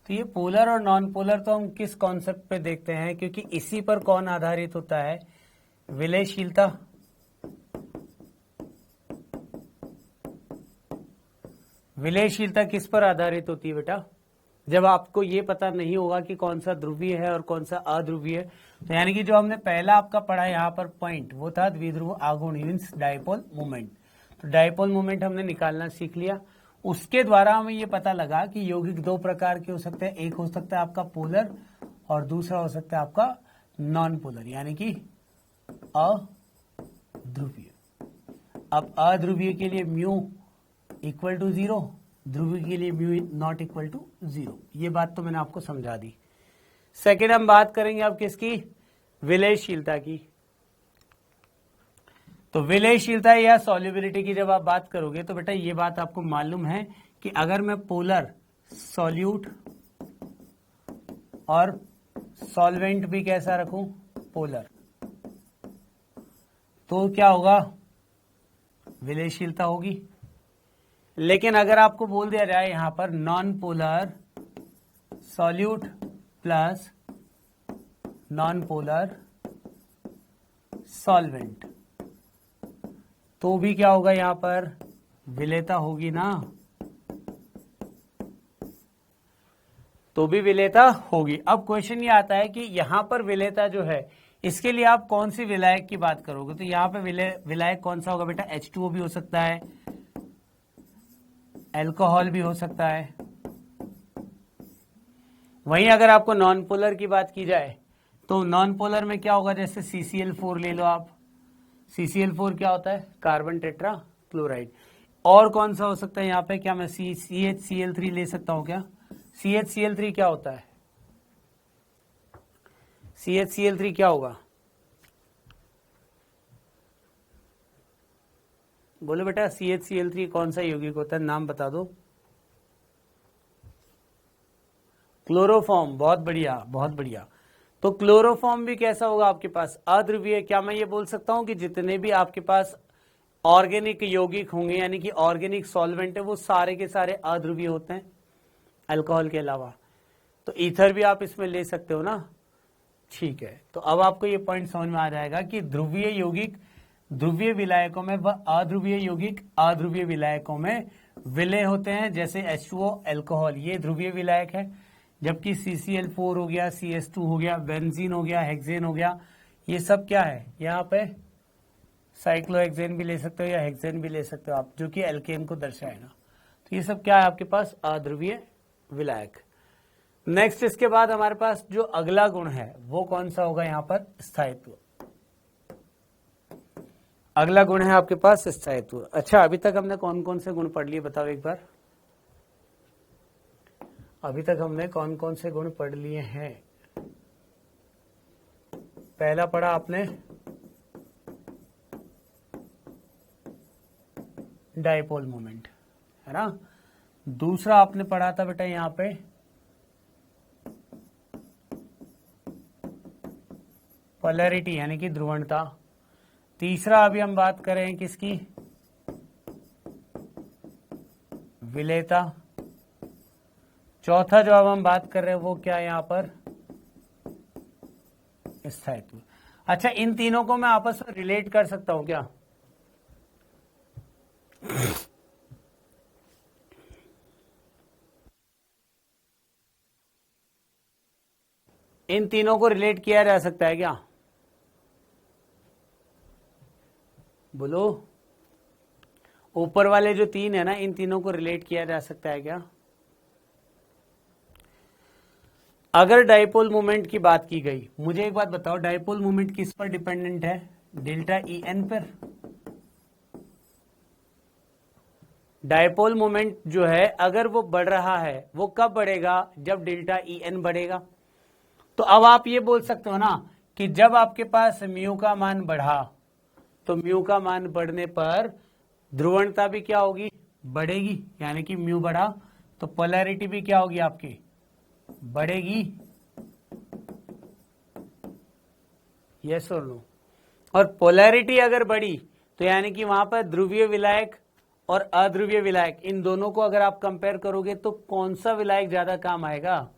तो ये पोलर और नॉन पोलर तो हम किस कॉन्सेप्ट पे देखते हैं? क्योंकि इसी पर कौन आधारित होता है? विलयशीलता। विलयशीलता किस पर आधारित होती है बेटा? जब आपको ये पता नहीं होगा कि कौन सा ध्रुवीय है और कौन सा अध्रुवीय है, तो यानी कि जो हमने पहला आपका पढ़ा यहाँ पर पॉइंट, वो था द्विध्रुव आघूर्ण मींस डायपोल मोमेंट। तो डायपोल मोमेंट हमने निकालना सीख लिया। उसके द्वारा हमें ये पता लगा कि यौगिक दो प्रकार के हो सकते हैं, एक हो सकता है आपका पोलर और दूसरा हो सकता है आपका नॉन पोलर, यानी कि अध्रुवीय। अब अध्रुवीय के लिए म्यू इक्वल टू 0, ध्रुवीय के लिए म्यू नॉट इक्वल टू 0। ये बात तो मैंने आपको समझा दी। सेकेंड हम बात करेंगे अब किसकी? विलयशीलता की। तो विलयशीलता या सॉल्युबिलिटी की जब आप बात करोगे तो बेटा ये बात आपको मालूम है कि अगर मैं पोलर सॉल्यूट और सॉल्वेंट भी कैसा रखूं? पोलर, तो क्या होगा? विलयशीलता होगी। लेकिन अगर आपको बोल दिया जाए यहां पर non polar solute plus non polar solvent, तो भी क्या होगा? यहां पर विलेयता होगी ना, तो भी विलेयता होगी। अब क्वेश्चन ये आता है कि यहां पर विलेयता जो है, इसके लिए आप कौन सी विलायक की बात करोगे? तो यहां पे विलायक कौन सा होगा बेटा? H2O भी हो सकता है, अल्कोहल भी हो सकता है। वहीं अगर आपको नॉन पोलर की बात की जाए तो नॉन पोलर में क्या होगा? जैसे CCl4 ले लो आप। CCl4 क्या होता है? Carbon tetra chloride. और कौन सा हो सकता है यहाँ पे? क्या मैं CHCl3 ले सकता हूं क्या? CHCl3 क्या होता है? CHCl3 क्या होगा? बोलो बेटा, CHCl3 कौन सा यौगिक होता है? नाम बता दो। क्लोरोफॉर्म। बहुत बढ़िया, बहुत बढ़िया। तो क्लोरोफॉर्म भी कैसा होगा आपके पास? अध्रुवीय। क्या मैं ये बोल सकता हूं कि जितने भी आपके पास ऑर्गेनिक यौगिक होंगे, यानी कि ऑर्गेनिक सॉल्वेंट है, वो सारे के सारे अध्रुवीय होते हैं अल्कोहल के अलावा? तो ईथर भी आप इसमें ले सकते हो ना। ठीक है, तो अब आपको ये पॉइंट समझ में आ जाएगा कि ध्रुवीय यौगिक ध्रुवीय विलायकों में व अध्रुवीय यौगिक अध्रुवीय विलायकों में विलय होते हैं। जैसे H2O अल्कोहल, ये ध्रुवीय विलायक है, जबकि CCl4 हो गया, CS2 हो गया, बेंजीन हो गया, हेक्सेन हो गया, ये सब क्या है? यहाँ पे साइक्लोहेक्सेन भी ले सकते हो या हेक्सेन भी ले सकते हो आप, जो कि एल्केन को दर्शाएगा। तो ये सब क्या है आपके पास? अध्रुवीय विलायक। नेक्स्ट इसके बाद हमारे पास जो अगला गुण है वो कौन सा होगा यहाँ पर? स्थायित्व। अगला गुण है आपके पास स्थायित्व। अच्छा, अभी तक हमने कौन कौन से गुण पढ़ लिए बताओ एक बार। अभी तक हमने कौन कौन से गुण पढ़ लिए हैं? पहला पढ़ा आपने डाइपोल मोमेंट, है ना। दूसरा आपने पढ़ा था बेटा यहां पे पोलैरिटी यानी कि ध्रुवणता। तीसरा अभी हम बात कर रहे हैं किसकी? विलेयता। चौथा जो अब हम बात कर रहे हैं वो क्या है यहां पर? स्थायित्व। अच्छा, इन तीनों को मैं आपस में रिलेट कर सकता हूं क्या? इन तीनों को रिलेट किया जा सकता है क्या? बोलो। ऊपर वाले जो तीन है ना, इन तीनों को रिलेट किया जा सकता है क्या? अगर डाइपोल मोमेंट की बात की गई, मुझे एक बात बताओ, डाइपोल मोमेंट किस पर डिपेंडेंट है? डेल्टा ई एन पर। डाइपोल मोमेंट जो है अगर वो बढ़ रहा है, वो कब बढ़ेगा? जब डेल्टा ई एन बढ़ेगा। तो अब आप ये बोल सकते हो ना कि जब आपके पास म्यू का मान बढ़ा तो म्यू का मान बढ़ने पर ध्रुवणता भी क्या होगी? बढ़ेगी। यानी कि म्यू बढ़ा तो पोलैरिटी भी क्या होगी आपकी? बढ़ेगी। यस और नो? और पोलैरिटी अगर बढ़ी तो यानी कि वहां पर ध्रुवीय विलायक और अध्रुवीय विलायक, इन दोनों को अगर आप कंपेयर करोगे तो कौन सा विलायक ज्यादा काम आएगा?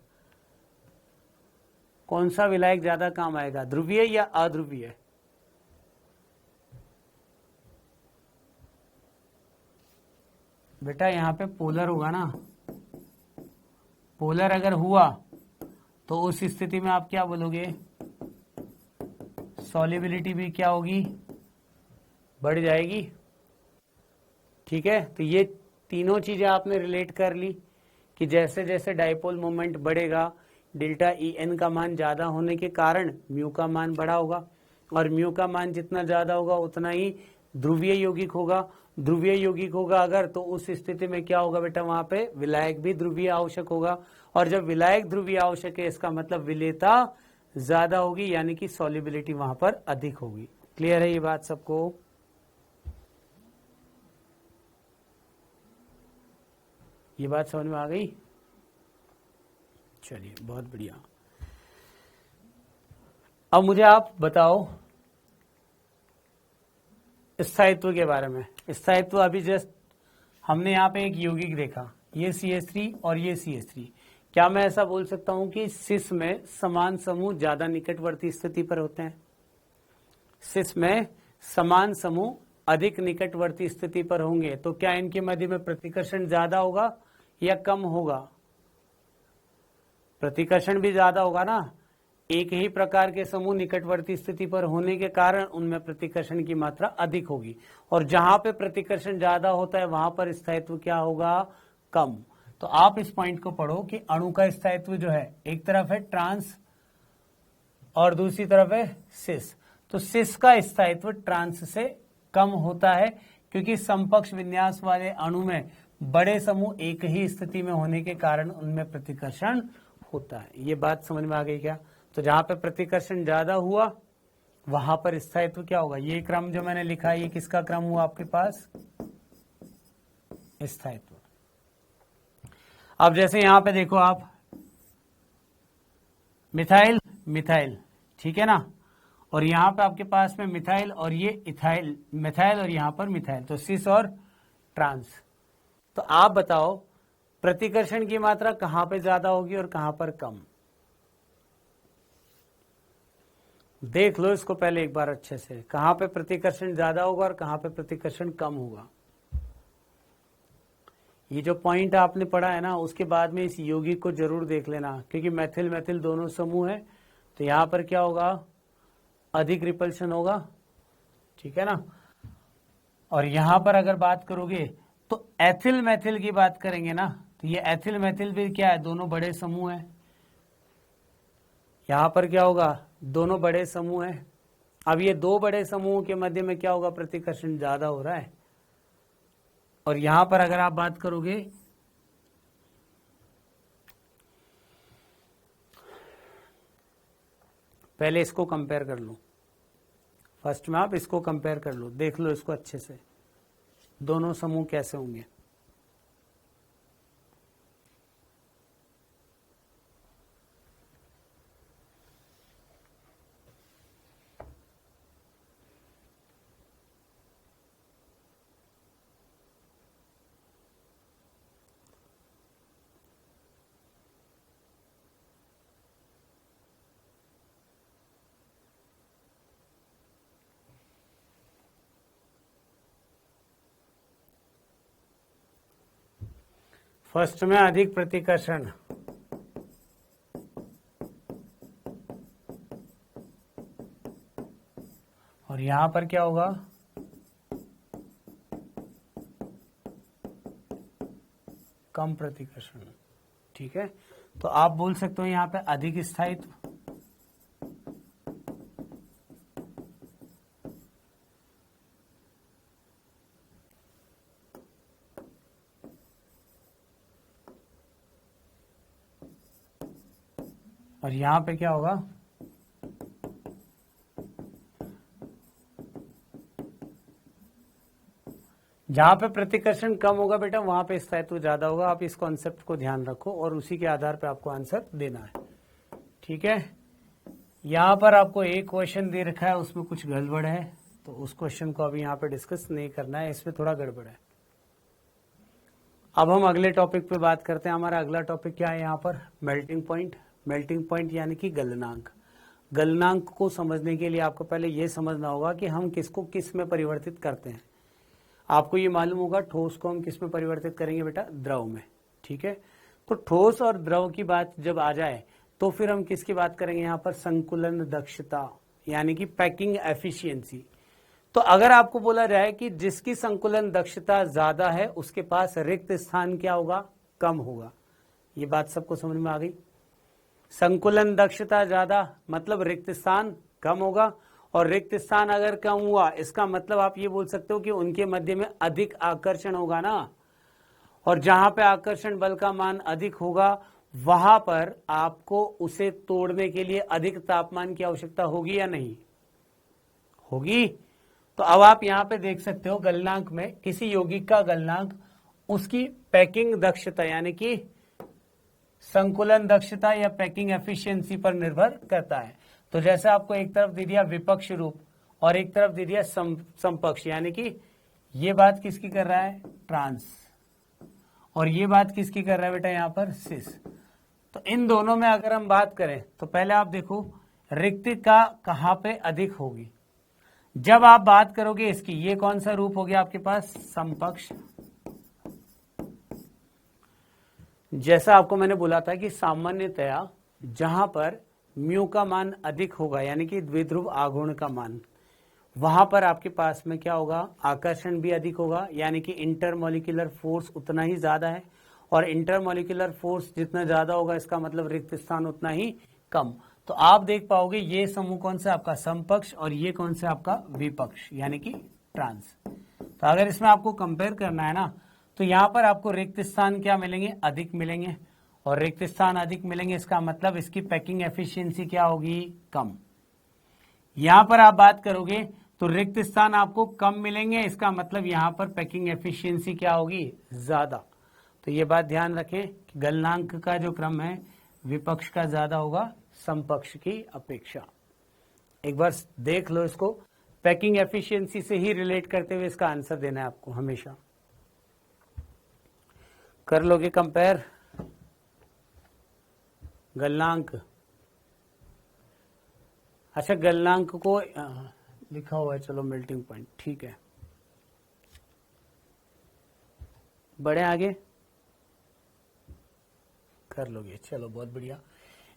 कौन सा विलायक ज्यादा काम आएगा? ध्रुवीय या अध्रुवीय? बेटा यहां पे पोलर होगा ना। पोलर अगर हुआ तो उस स्थिति में आप क्या बोलोगे? सॉल्युबिलिटी भी क्या होगी? बढ़ जाएगी। ठीक है, तो ये तीनों चीजें आपने रिलेट कर ली कि जैसे जैसे डाइपोल मोमेंट बढ़ेगा, डेल्टा ई एन का मान ज्यादा होने के कारण म्यू का मान बड़ा होगा, और म्यू का मान जितना ज्यादा होगा उतना ही ध्रुवीय यौगिक होगा। ध्रुवीय यौगिक होगा अगर, तो उस स्थिति में क्या होगा बेटा? वहां पे विलायक भी ध्रुवीय आवश्यक होगा, और जब विलायक ध्रुवीय आवश्यक है इसका मतलब विलेयता ज्यादा होगी, यानी कि सॉल्युबिलिटी वहां पर अधिक होगी। क्लियर है ये बात सबको? ये बात समझ में आ गई? चलिए, बहुत बढ़िया। अब मुझे आप बताओ स्थायित्व के बारे में। स्थायित्व अभी जस्ट हमने यहाँ पे एक यौगिक देखा, ये CH3 और ये CH3। क्या मैं ऐसा बोल सकता हूं कि सिस में समान समूह ज्यादा निकटवर्ती स्थिति पर होते हैं? सिस में समान समूह अधिक निकटवर्ती स्थिति पर होंगे, तो क्या इनके मध्य में प्रतिकर्षण ज्यादा होगा या कम होगा? प्रतिकर्षण भी ज्यादा होगा ना। एक ही प्रकार के समूह निकटवर्ती स्थिति पर होने के कारण उनमें प्रतिकर्षण की मात्रा अधिक होगी, और जहां पे प्रतिकर्षण ज्यादा होता है वहां पर स्थायित्व क्या होगा? कम। तो आप इस पॉइंट को पढ़ो कि अणु का स्थायित्व जो है, एक तरफ है ट्रांस और दूसरी तरफ है सिस। तो सिस का स्थायित्व ट्रांस से कम होता है, क्योंकि समपक्ष विन्यास वाले अणु में बड़े समूह एक ही स्थिति में होने के कारण उनमें प्रतिकर्षण होता है। ये बात समझ में आ गई क्या? तो जहां पे प्रतिकर्षण ज्यादा हुआ वहां पर स्थायित्व क्या होगा? ये क्रम जो मैंने लिखा है, ये किसका क्रम हुआ आपके पास? स्थायित्व। अब जैसे यहां पे देखो आप, मिथाइल मिथाइल, ठीक है ना, और यहां पे आपके पास में मिथाइल और ये इथाइल, मिथाइल और यहां पर मिथाइल, तो सिस और ट्रांस। तो आप बताओ प्रतिकर्षण की मात्रा कहां पे ज्यादा होगी और कहां पर कम? देख लो इसको पहले एक बार अच्छे से, कहां पे प्रतिकर्षण ज्यादा होगा और कहां पे प्रतिकर्षण कम होगा। ये जो पॉइंट आपने पढ़ा है ना, उसके बाद में इस यौगिक को जरूर देख लेना, क्योंकि मैथिल मैथिल दोनों समूह है, तो यहां पर क्या होगा? अधिक रिपल्शन होगा, ठीक है ना। और यहां पर अगर बात करोगे तो एथिल मैथिल की बात करेंगे ना, तो ये एथिल मेथिल भी क्या है, दोनों बड़े समूह हैं। यहां पर क्या होगा, दोनों बड़े समूह हैं। अब ये दो बड़े समूहों के मध्य में क्या होगा, प्रतिकर्षण ज्यादा हो रहा है। और यहां पर अगर आप बात करोगे पहले इसको कंपेयर कर लो, फर्स्ट में आप इसको कंपेयर कर लो, देख लो इसको अच्छे से, दोनों समूह कैसे होंगे। फर्स्ट में अधिक प्रतिकर्षण, और यहां पर क्या होगा, कम प्रतिकर्षण। ठीक है, तो आप बोल सकते हो यहां पे अधिक स्थायित्व, और यहां पे क्या होगा, जहां पे प्रतिकर्षण कम होगा बेटा वहां पे स्थायित्व ज्यादा होगा। आप इस कॉन्सेप्ट को ध्यान रखो और उसी के आधार पे आपको आंसर देना है। ठीक है, यहां पर आपको एक क्वेश्चन दे रखा है, उसमें कुछ गड़बड़ है, तो उस क्वेश्चन को अभी यहां पे डिस्कस नहीं करना है, इसमें थोड़ा गड़बड़ है। अब हम अगले टॉपिक पे बात करते हैं। हमारा अगला टॉपिक क्या है यहाँ पर, मेल्टिंग पॉइंट। मेल्टिंग पॉइंट यानी कि गलनांक। गलनांक को समझने के लिए आपको पहले यह समझना होगा कि हम किसको किस में परिवर्तित करते हैं। आपको ये मालूम होगा ठोस को हम किस में परिवर्तित करेंगे बेटा, द्रव में। ठीक है, तो ठोस और द्रव की बात जब आ जाए तो फिर हम किसकी बात करेंगे यहाँ पर, संकुलन दक्षता यानी कि पैकिंग एफिशिएंसी। तो अगर आपको बोला जाए कि जिसकी संकुलन दक्षता ज्यादा है उसके पास रिक्त स्थान क्या होगा, कम होगा। ये बात सबको समझ में आ गई। संकुलन दक्षता ज्यादा मतलब रिक्त स्थान कम होगा, और रिक्त स्थान अगर कम हुआ इसका मतलब आप ये बोल सकते हो कि उनके मध्य में अधिक आकर्षण होगा ना, और जहां पे आकर्षण बल का मान अधिक होगा वहां पर आपको उसे तोड़ने के लिए अधिक तापमान की आवश्यकता होगी या नहीं होगी। तो अब आप यहां पे देख सकते हो गलनांक में किसी यौगिक का गलनांक उसकी पैकिंग दक्षता यानी कि संकुलन दक्षता या पैकिंग एफिशिएंसी पर निर्भर करता है। तो जैसे आपको एक तरफ दे दिया विपक्ष रूप और एक तरफ दे दिया समपक्ष, यानी कि ये बात किसकी कर रहा है, ट्रांस, और ये बात किसकी कर रहा है बेटा यहां पर, सिस। तो इन दोनों में अगर हम बात करें तो पहले आप देखो रिक्तिका कहां पे अधिक होगी। जब आप बात करोगे इसकी, ये कौन सा रूप हो गया आपके पास, समपक्ष। जैसा आपको मैंने बोला था कि सामान्यतया जहां पर म्यू का मान अधिक होगा यानी कि द्विध्रुव आघूर्ण का मान, वहां पर आपके पास में क्या होगा, आकर्षण भी अधिक होगा, यानी कि इंटरमोलिकुलर फोर्स उतना ही ज्यादा है, और इंटरमोलिकुलर फोर्स जितना ज्यादा होगा इसका मतलब रिक्त स्थान उतना ही कम। तो आप देख पाओगे ये समूह कौन सा आपका, समपक्ष, और ये कौन सा आपका विपक्ष यानी कि ट्रांस। तो अगर इसमें आपको कंपेयर करना है ना तो यहां पर आपको रिक्त स्थान क्या मिलेंगे, अधिक मिलेंगे, और रिक्त स्थान अधिक मिलेंगे इसका मतलब इसकी पैकिंग एफिशिएंसी क्या होगी, कम। यहां पर आप बात करोगे तो रिक्त स्थान आपको कम मिलेंगे, इसका मतलब यहां पर पैकिंग एफिशिएंसी क्या होगी, ज्यादा। तो ये बात ध्यान रखें कि गलनांक का जो क्रम है विपक्ष का ज्यादा होगा समपक्ष की अपेक्षा। एक बार देख लो इसको, पैकिंग एफिशिएंसी से ही रिलेट करते हुए इसका आंसर देना है आपको हमेशा। कर लोगे कंपेयर गलनांक। अच्छा गलनांक को लिखा हुआ है, चलो मेल्टिंग पॉइंट, ठीक है, बढ़े आगे, कर लोगे, चलो बहुत बढ़िया।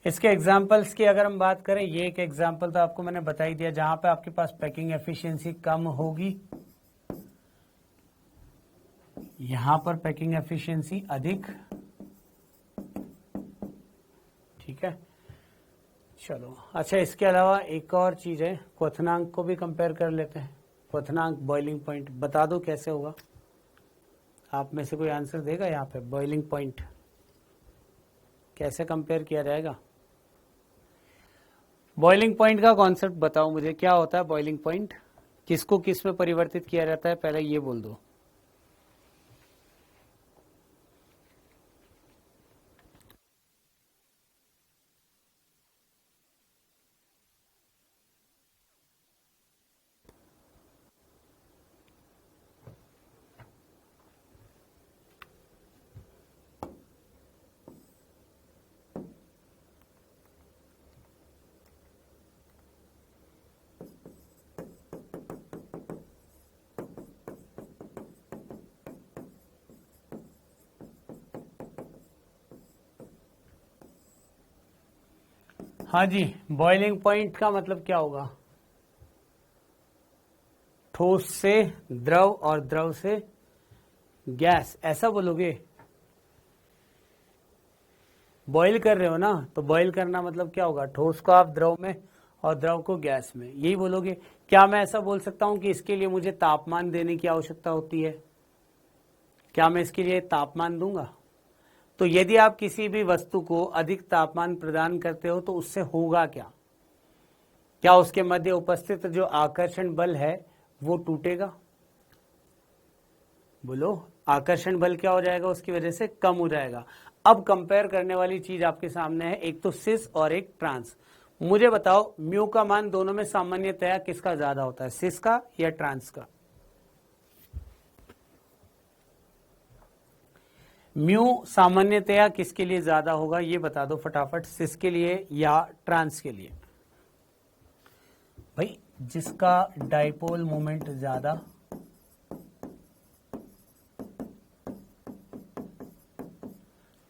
इसके एग्जाम्पल्स की अगर हम बात करें, ये एक एग्जाम्पल तो आपको मैंने बता ही दिया, जहां पे आपके पास पैकिंग एफिशिएंसी कम होगी, यहां पर पैकिंग एफिशिएंसी अधिक, ठीक है, चलो। अच्छा, इसके अलावा एक और चीज है, क्वथनांक को भी कंपेयर कर लेते हैं। क्वथनांक बॉइलिंग पॉइंट बता दो कैसे होगा, आप में से कोई आंसर देगा यहाँ पे? बॉइलिंग पॉइंट कैसे कंपेयर किया जाएगा? बॉइलिंग पॉइंट का कॉन्सेप्ट बताओ मुझे, क्या होता है बॉइलिंग पॉइंट, किसको किस में परिवर्तित किया जाता है, पहले ये बोल दो। हाँ जी, बॉइलिंग पॉइंट का मतलब क्या होगा? ठोस से द्रव और द्रव से गैस, ऐसा बोलोगे? बॉईल कर रहे हो ना, तो बॉईल करना मतलब क्या होगा? ठोस को आप द्रव में और द्रव को गैस में, यही बोलोगे। क्या मैं ऐसा बोल सकता हूं कि इसके लिए मुझे तापमान देने की आवश्यकता होती है? क्या मैं इसके लिए तापमान दूंगा? तो यदि आप किसी भी वस्तु को अधिक तापमान प्रदान करते हो तो उससे होगा क्या? क्या उसके मध्य उपस्थित जो आकर्षण बल है वो टूटेगा? बोलो, आकर्षण बल क्या हो जाएगा? उसकी वजह से कम हो जाएगा। अब कंपेयर करने वाली चीज आपके सामने है, एक तो सिस और एक ट्रांस। मुझे बताओ, म्यू का मान दोनों में सामान्यतया किसका ज्यादा होता है, सिस का या ट्रांस का? म्यू सामान्यतया किसके लिए ज्यादा होगा, ये बता दो फटाफट, सिस के लिए या ट्रांस के लिए? भाई, जिसका डाइपोल मोमेंट ज्यादा,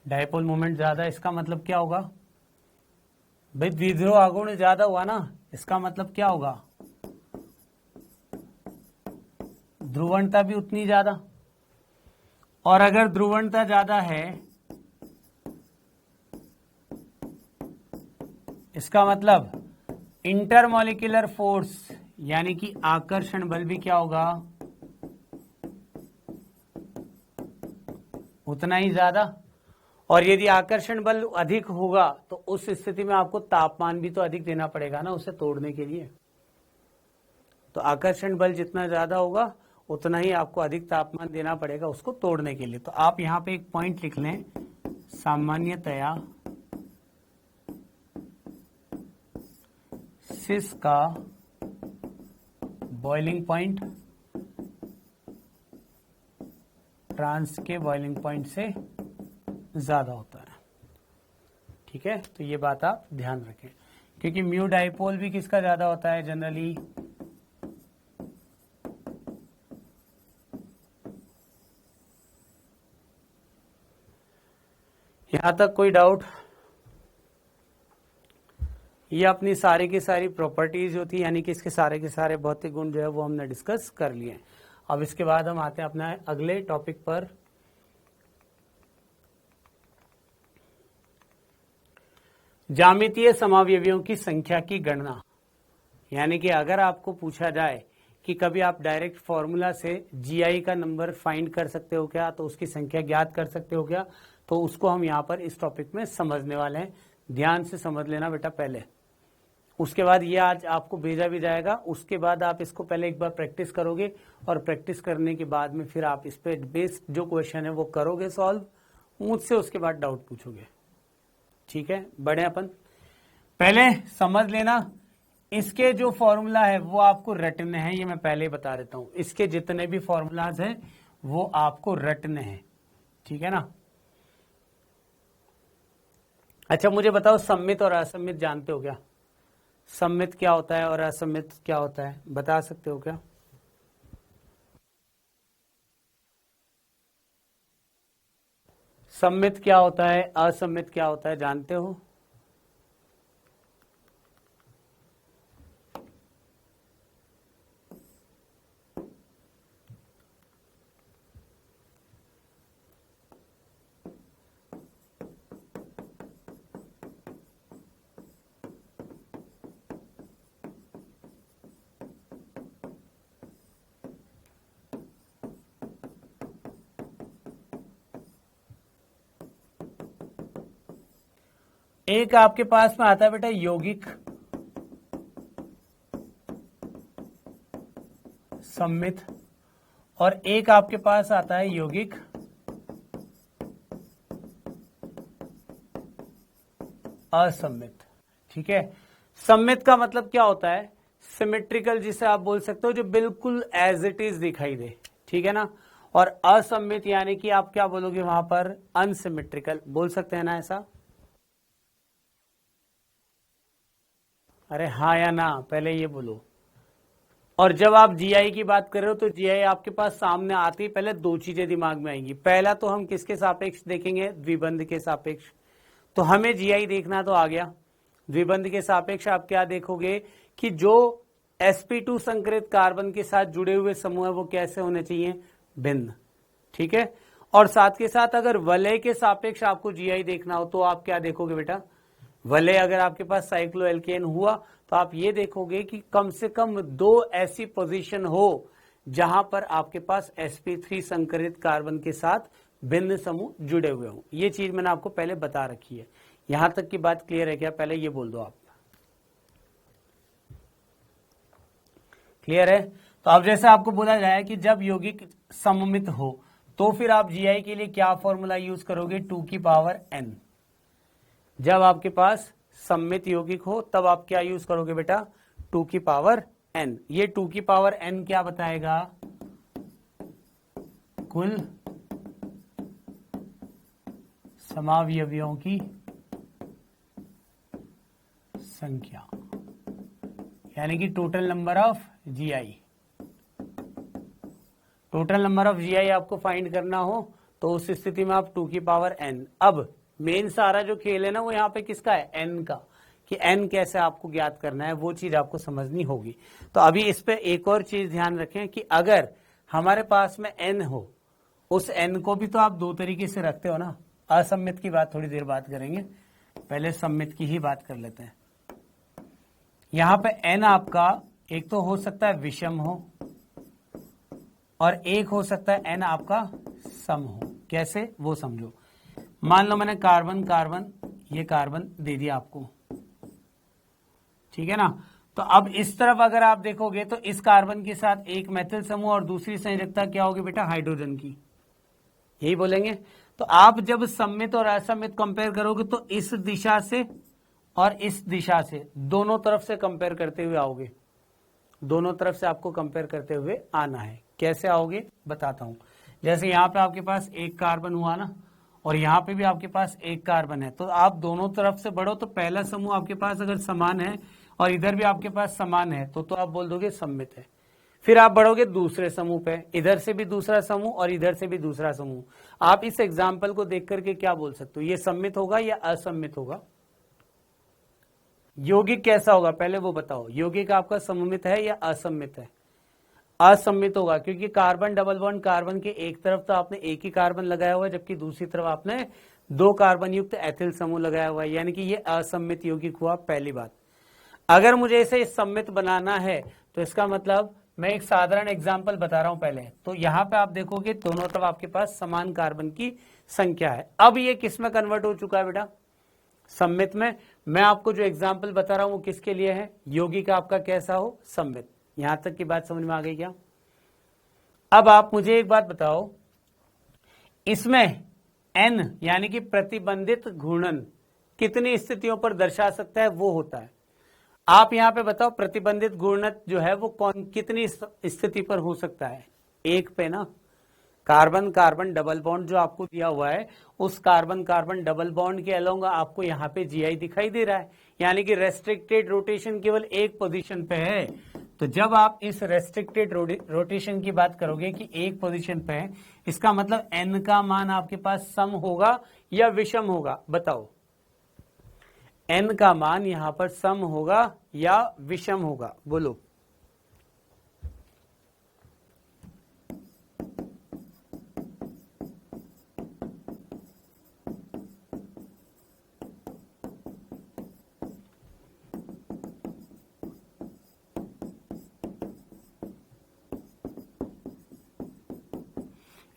डाइपोल मोमेंट ज्यादा, इसका मतलब क्या होगा? भाई, द्विध्रुव आघूर्ण ज्यादा हुआ ना, इसका मतलब क्या होगा? ध्रुवणता भी उतनी ज्यादा। और अगर ध्रुवणता ज्यादा है, इसका मतलब इंटरमॉलिक्यूलर फोर्स यानी कि आकर्षण बल भी क्या होगा? उतना ही ज्यादा। और यदि आकर्षण बल अधिक होगा तो उस स्थिति में आपको तापमान भी तो अधिक देना पड़ेगा ना उसे तोड़ने के लिए। तो आकर्षण बल जितना ज्यादा होगा उतना ही आपको अधिक तापमान देना पड़ेगा उसको तोड़ने के लिए। तो आप यहां पे एक पॉइंट लिख लें, सामान्यतया सिस का बॉइलिंग पॉइंट ट्रांस के बॉइलिंग पॉइंट से ज्यादा होता है। ठीक है, तो ये बात आप ध्यान रखें, क्योंकि म्यू डाइपोल भी किसका ज्यादा होता है जनरली? यहां तक कोई डाउट? ये अपनी सारी की सारी प्रॉपर्टीज होती है, यानी कि इसके सारे के सारे भौतिक गुण जो है वो हमने डिस्कस कर लिए। अब इसके बाद हम आते हैं अपना अगले टॉपिक पर। ज्यामितीय समावयवियों की संख्या की गणना, यानी कि अगर आपको पूछा जाए कि कभी आप डायरेक्ट फॉर्मूला से जीआई का नंबर फाइंड कर सकते हो क्या, तो उसकी संख्या ज्ञात कर सकते हो क्या, तो उसको हम यहाँ पर इस टॉपिक में समझने वाले हैं। ध्यान से समझ लेना बेटा पहले, उसके बाद ये आज आपको भेजा भी जाएगा। उसके बाद आप इसको पहले एक बार प्रैक्टिस करोगे और प्रैक्टिस करने के बाद में फिर आप इस पे बेस्ड जो क्वेश्चन है वो करोगे सॉल्व मुझसे, उसके बाद डाउट पूछोगे। ठीक है, बढ़े अपन। पहले समझ लेना, इसके जो फॉर्मूला है वो आपको रटने हैं, ये मैं पहले ही बता देता हूं। इसके जितने भी फॉर्मूलाज हैं वो आपको रटने हैं, ठीक है ना। अच्छा, मुझे बताओ, सममित और असममित जानते हो क्या? सममित क्या होता है और असममित क्या होता है, बता सकते हो क्या? सममित क्या होता है, असममित क्या होता है, जानते हो? एक आपके पास में आता है बेटा यौगिक सममित, और एक आपके पास आता है यौगिक असममित। ठीक है, सममित का मतलब क्या होता है? सिमेट्रिकल, जिसे आप बोल सकते हो जो बिल्कुल एज इट इज दिखाई दे। ठीक है ना, और असममित यानी कि आप क्या बोलोगे वहां पर? अनसिमेट्रिकल बोल सकते हैं ना ऐसा? अरे हाँ या ना, पहले ये बोलो। और जब आप जीआई की बात कर रहे हो तो जीआई आपके पास सामने आती है, पहले दो चीजें दिमाग में आएंगी। पहला तो हम किसके सापेक्ष देखेंगे? द्विबंध के सापेक्ष। तो हमें जीआई देखना तो आ गया। द्विबंध के सापेक्ष आप क्या देखोगे कि जो sp2 संकरित कार्बन के साथ जुड़े हुए समूह है वो कैसे होने चाहिए? भिन्न। ठीक है, और साथ के साथ अगर वलय के सापेक्ष आपको जीआई देखना हो तो आप क्या देखोगे बेटा? वलय अगर आपके पास साइक्लोएल्केन हुआ तो आप ये देखोगे कि कम से कम दो ऐसी पोजीशन हो जहां पर आपके पास sp3 संकरित कार्बन के साथ भिन्न समूह जुड़े हुए हों। ये चीज मैंने आपको पहले बता रखी है। यहां तक की बात क्लियर है क्या? पहले ये बोल दो आप। क्लियर है? तो अब जैसे आपको बोला गया है कि जब यौगिक सममित हो तो फिर आप जीआई के लिए क्या फॉर्मूला यूज करोगे? 2 की पावर n। जब आपके पास सममित यौगिक हो तब आप क्या यूज करोगे बेटा? 2 की पावर n। ये 2 की पावर n क्या बताएगा? कुल समावयवियों की संख्या, यानी कि total number of GI. Total number of GI आपको फाइंड करना हो तो उस स्थिति में आप 2 की पावर n। अब मेन सारा जो खेल है ना वो यहाँ पे किसका है? n का, कि n कैसे आपको ज्ञात करना है वो चीज आपको समझनी होगी। तो अभी इस पे एक और चीज ध्यान रखें कि अगर हमारे पास में n हो, उस n को भी तो आप दो तरीके से रखते हो ना। असममित की बात थोड़ी देर बात करेंगे, पहले सममित की ही बात कर लेते हैं। यहां पे n आपका एक तो हो सकता है विषम हो और एक हो सकता है n आपका सम हो। कैसे वो समझो। मान लो मैंने कार्बन कार्बन, ये कार्बन दे दिया आपको। ठीक है ना, तो अब इस तरफ अगर आप देखोगे तो इस कार्बन के साथ एक मेथिल समूह और दूसरी संयोजकता क्या होगी बेटा? हाइड्रोजन की। यही बोलेंगे। तो आप जब सममित और असममित कंपेयर करोगे तो इस दिशा से और इस दिशा से दोनों तरफ से कंपेयर करते हुए आओगे। दोनों तरफ से आपको कंपेयर करते हुए आना है। कैसे आओगे बताता हूं। जैसे यहां पे आपके पास एक कार्बन हुआ ना, और यहां पे भी आपके पास एक कार्बन है, तो आप दोनों तरफ से बढ़ो तो पहला समूह आपके पास अगर समान है और इधर भी आपके पास समान है तो आप बोल दोगे सममित है। फिर आप बढ़ोगे दूसरे समूह पे, इधर से भी दूसरा समूह और इधर से भी दूसरा समूह। आप इस एग्जाम्पल को देख करके क्या बोल सकते हो? ये सममित होगा या असममित होगा? यौगिक कैसा होगा पहले वो बताओ। यौगिक आपका सममित है या असममित है? असममित होगा, क्योंकि कार्बन डबल बॉन्ड कार्बन के एक तरफ तो आपने एक ही कार्बन लगाया हुआ है, जबकि दूसरी तरफ आपने दो कार्बन युक्त एथिल समूह लगाया हुआ है, यानी कि ये असममित यौगिक हुआ। पहली बात। अगर मुझे इसे सममित बनाना है तो इसका मतलब, मैं एक साधारण एग्जाम्पल बता रहा हूं पहले। तो यहां पे आप देखोगे दोनों तरफ आपके पास समान कार्बन की संख्या है। अब ये किस में कन्वर्ट हो चुका है बेटा? सममित में। मैं आपको जो एग्जाम्पल बता रहा हूं वो किसके लिए है? यौगिक आपका कैसा हो? सममित। यहां तक की बात समझ में आ गई क्या? अब आप मुझे एक बात बताओ, इसमें n यानी कि प्रतिबंधित घूर्णन कितनी स्थितियों पर दर्शा सकता है वो होता है। आप यहां पे बताओ प्रतिबंधित घूर्णन जो है वो कौन कितनी स्थिति पर हो सकता है? एक पे ना। कार्बन कार्बन डबल बॉन्ड जो आपको दिया हुआ है, उस कार्बन कार्बन डबल बॉन्ड के अलोंग आपको यहाँ पे जीआई दिखाई दे रहा है, यानी कि रेस्ट्रिक्टेड रोटेशन केवल एक पोजीशन पे है। तो जब आप इस रेस्ट्रिक्टेड रोटेशन की बात करोगे कि एक पोजीशन पे है, इसका मतलब n का मान आपके पास सम होगा या विषम होगा? बताओ, n का मान यहां पर सम होगा या विषम होगा? बोलो।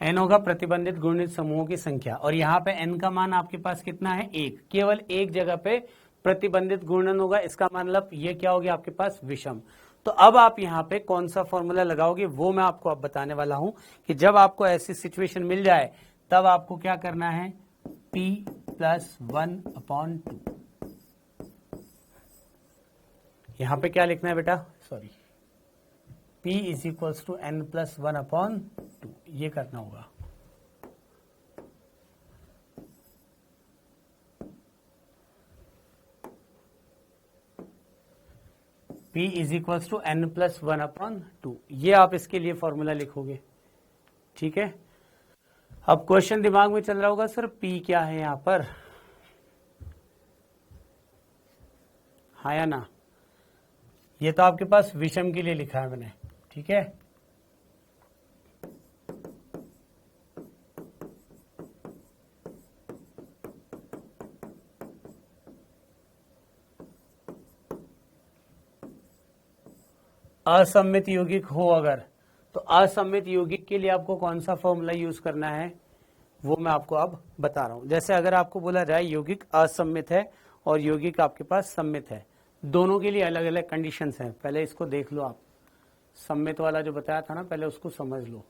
n होगा प्रतिबंधित गुणित समूहों की संख्या, और यहाँ पे n का मान आपके पास कितना है, 1। केवल एक जगह पे प्रतिबंधित गुणन होगा, इसका मतलब ये क्या हो गया आपके पास, विषम। तो अब आप यहाँ पे कौन सा फॉर्मूला लगाओगे वो मैं आपको अब बताने वाला हूं कि जब आपको ऐसी सिचुएशन मिल जाए तब आपको क्या करना है, p + 1/2। यहां पे क्या लिखना है बेटा, सॉरी, p = n + 1/2, ये करना होगा। p = n + 1/2, ये आप इसके लिए फॉर्मूला लिखोगे। ठीक है, अब क्वेश्चन दिमाग में चल रहा होगा, सर p क्या है यहां पर, हाँ या ना। ये तो आपके पास विषम के लिए लिखा है मैंने, ठीक है। असममित यौगिक हो अगर, तो असममित यौगिक के लिए आपको कौन सा फॉर्मूला यूज करना है वो मैं आपको अब बता रहा हूं। जैसे अगर आपको बोला जाए यौगिक असममित है और यौगिक आपके पास सममित है, दोनों के लिए अलग अलग कंडीशंस हैं। पहले इसको देख लो आप, सममित वाला जो बताया था ना, पहले उसको समझ लो।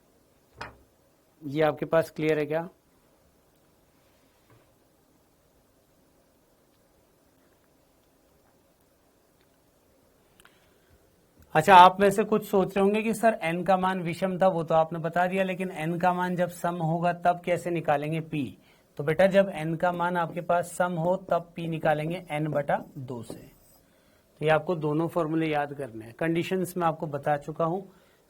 ये आपके पास क्लियर है क्या? अच्छा, आप में से कुछ सोच रहे होंगे कि सर n का मान विषम था, वो तो आपने बता दिया, लेकिन n का मान जब सम होगा तब कैसे निकालेंगे p? तो बेटा जब n का मान आपके पास सम हो तब p निकालेंगे n/2 से। तो ये आपको दोनों फॉर्मूले याद करने हैं। कंडीशंस में आपको बता चुका हूं,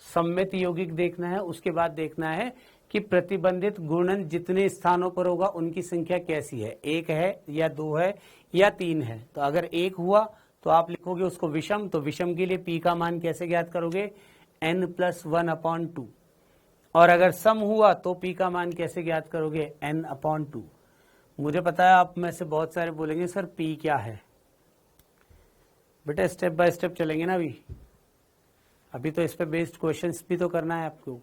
सममित यौगिक देखना है, उसके बाद देखना है कि प्रतिबंधित गुणन जितने स्थानों पर होगा उनकी संख्या कैसी है, 1 है या 2 है या 3 है। तो अगर 1 हुआ तो आप लिखोगे उसको विषम, तो विषम के लिए p का मान कैसे ज्ञात करोगे, n + 1/2। और अगर सम हुआ तो p का मान कैसे ज्ञात करोगे, n/2। मुझे पता है आप में से बहुत सारे बोलेंगे सर p क्या है। बेटा स्टेप बाय स्टेप चलेंगे ना, अभी तो इस पे बेस्ड क्वेश्चंस भी तो करना है आपको।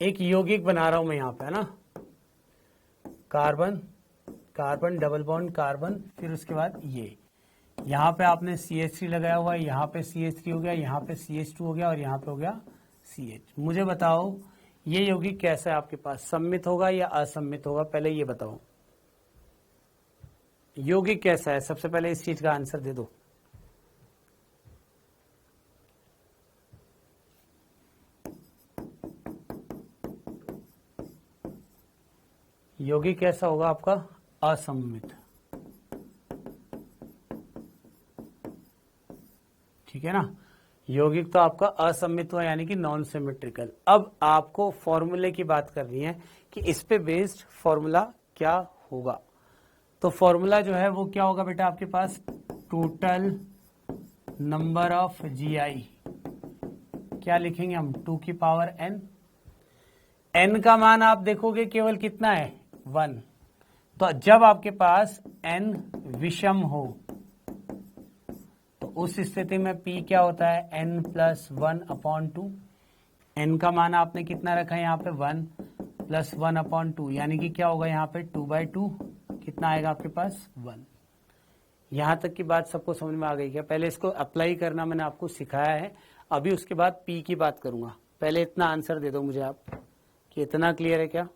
एक यौगिक बना रहा हूं मैं यहां पे, है ना, carbon carbon double bond carbon, फिर उसके बाद ये यहां पे आपने CH3 लगाया हुआ है, यहां पे CH3 हो गया, यहां पे CH2 हो गया और यहां पे हो गया CH। मुझे बताओ ये यौगिक कैसा है आपके पास, सममित होगा या असममित होगा, पहले ये बताओ यौगिक कैसा है, सबसे पहले इस चीज का आंसर दे दो। यौगिक कैसा होगा आपका, असममित, ठीक है ना। यौगिक तो आपका असममित हुआ, यानी कि नॉन सिमेट्रिकल। अब आपको फॉर्मूले की बात करनी है कि इस पे बेस्ड फॉर्मूला क्या होगा। तो फॉर्मूला जो है वो क्या होगा बेटा आपके पास, टोटल नंबर ऑफ GI, क्या लिखेंगे हम, 2 की पावर n। n का मान आप देखोगे केवल कितना है, 1। तो जब आपके पास n विषम हो तो उस स्थिति में p क्या होता है, n + 1/2। n का मान आपने कितना रखा है यहाँ पे, 1 + 1/2, यानी कि क्या होगा यहाँ पे 2/2, कितना आएगा आपके पास, 1। यहां तक की बात सबको समझ में आ गई क्या? पहले इसको अप्लाई करना मैंने आपको सिखाया है, अभी उसके बाद p की बात करूंगा। पहले इतना आंसर दे दो मुझे आप कि इतना क्लियर है क्या?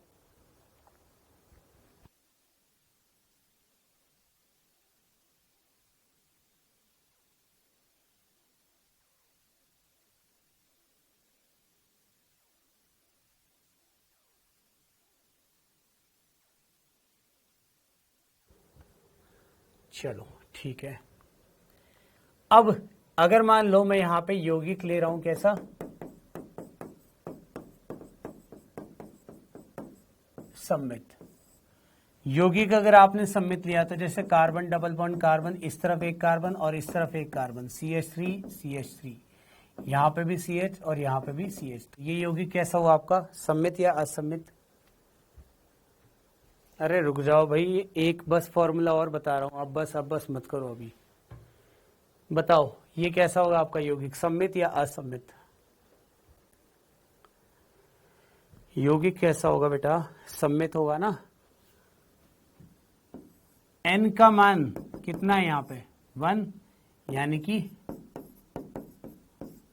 चलो ठीक है। अब अगर मान लो मैं यहां पे यौगिक ले रहा हूं, कैसा, सममित यौगिक। अगर आपने सममित लिया तो जैसे कार्बन डबल बॉन्ड कार्बन, इस तरफ एक कार्बन और इस तरफ एक कार्बन, CH3 CH3, यहां पे भी CH और यहां पे भी CH। ये यौगिक कैसा हुआ आपका, सममित या असममित? अरे रुक जाओ भाई, एक बस फॉर्मूला और बता रहा हूं, अब बस मत करो अभी। बताओ ये कैसा होगा आपका यौगिक, सममित या असममित? यौगिक कैसा होगा बेटा, सममित होगा ना। n का मान कितना है यहाँ पे 1, यानी कि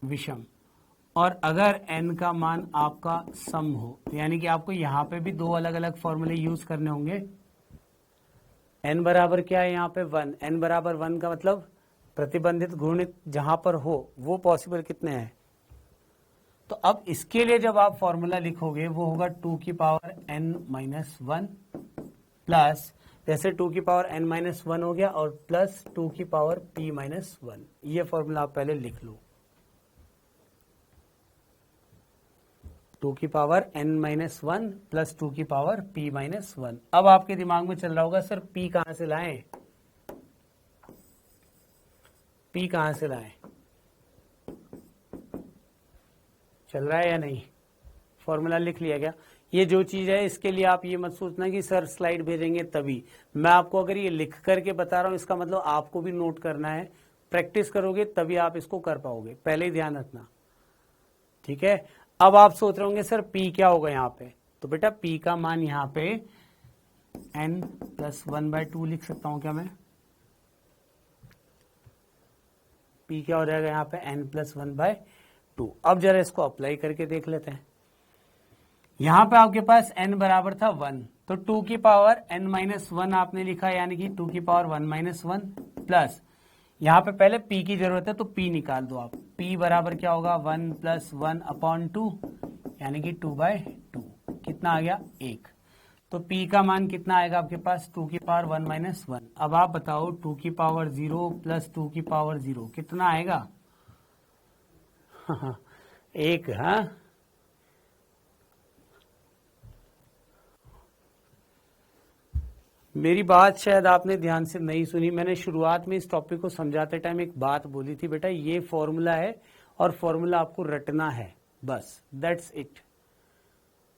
विषम। और अगर n का मान आपका सम हो, यानी कि आपको यहाँ पे भी दो अलग अलग फॉर्मूले यूज करने होंगे। n बराबर क्या है यहाँ पे 1, n बराबर 1 का मतलब प्रतिबंधित घूर्णित जहां पर हो वो पॉसिबल कितने हैं। तो अब इसके लिए जब आप फॉर्मूला लिखोगे वो होगा 2 की पावर n माइनस 1 प्लस, जैसे 2 की पावर n माइनस 1 हो गया, और प्लस 2 की पावर p माइनस 1। ये फॉर्मूला आप पहले लिख लो, 2 की पावर n माइनस 1 प्लस 2 की पावर p माइनस 1। अब आपके दिमाग में चल रहा होगा सर p कहां से लाएं, p कहां से लाएं, चल रहा है या नहीं? फॉर्मूला लिख लिया गया। ये जो चीज है इसके लिए आप ये मत सोचना कि सर स्लाइड भेजेंगे तभी। मैं आपको अगर ये लिख करके बता रहा हूं इसका मतलब आपको भी नोट करना है, प्रैक्टिस करोगे तभी आप इसको कर पाओगे, पहले ही ध्यान रखना, ठीक है। अब आप सोच रहे होंगे सर p क्या होगा यहाँ पे, तो बेटा p का मान यहाँ पे n प्लस 1/2 लिख सकता हूं क्या मैं? p क्या हो जाएगा यहाँ पे n प्लस 1/2। अब जरा इसको अप्लाई करके देख लेते हैं। यहां पे आपके पास n बराबर था 1, तो 2 की पावर n माइनस 1 आपने लिखा, यानी कि 2 की पावर 1 माइनस 1 प्लस, यहां पे पहले p की जरूरत है तो p निकाल दो आप। p बराबर क्या होगा 1 प्लस 1/2, यानी कि 2/2, कितना आ गया 1। तो p का मान कितना आएगा आपके पास 2 की पावर 1 माइनस 1। अब आप बताओ 2 की पावर 0 प्लस 2 की पावर 0 कितना आएगा? 1। हाँ, मेरी बात शायद आपने ध्यान से नहीं सुनी। मैंने शुरुआत में इस टॉपिक को समझाते टाइम एक बात बोली थी, बेटा ये फॉर्मूला है और फॉर्मूला आपको रटना है, बस दैट्स इट।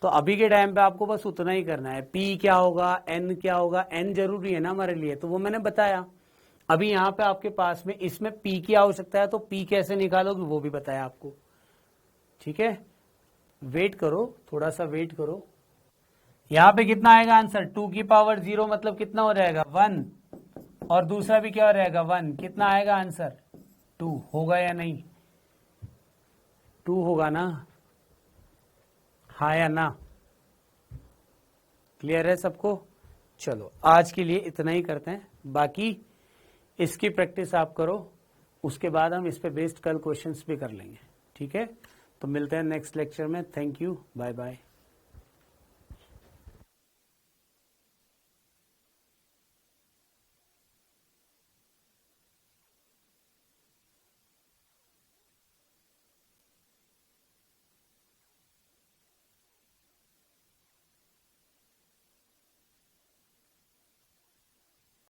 तो अभी के टाइम पे आपको बस उतना ही करना है। p क्या होगा, n क्या होगा, n जरूरी है ना हमारे लिए, तो वो मैंने बताया। अभी यहाँ पे आपके पास में इसमें p की आवश्यकता है, तो p कैसे निकालोगे वो भी बताया आपको, ठीक है। वेट करो, थोड़ा सा वेट करो। यहां पे कितना आएगा आंसर, 2 की पावर 0 मतलब कितना हो जाएगा 1, और दूसरा भी क्या हो जाएगा 1, कितना आएगा आंसर 2। होगा या नहीं, 2 होगा ना, हाँ या ना? क्लियर है सबको? चलो आज के लिए इतना ही करते हैं, बाकी इसकी प्रैक्टिस आप करो, उसके बाद हम इस पे बेस्ड कल क्वेश्चंस भी कर लेंगे, ठीक है। तो मिलते हैं नेक्स्ट लेक्चर में। Thank you, bye bye.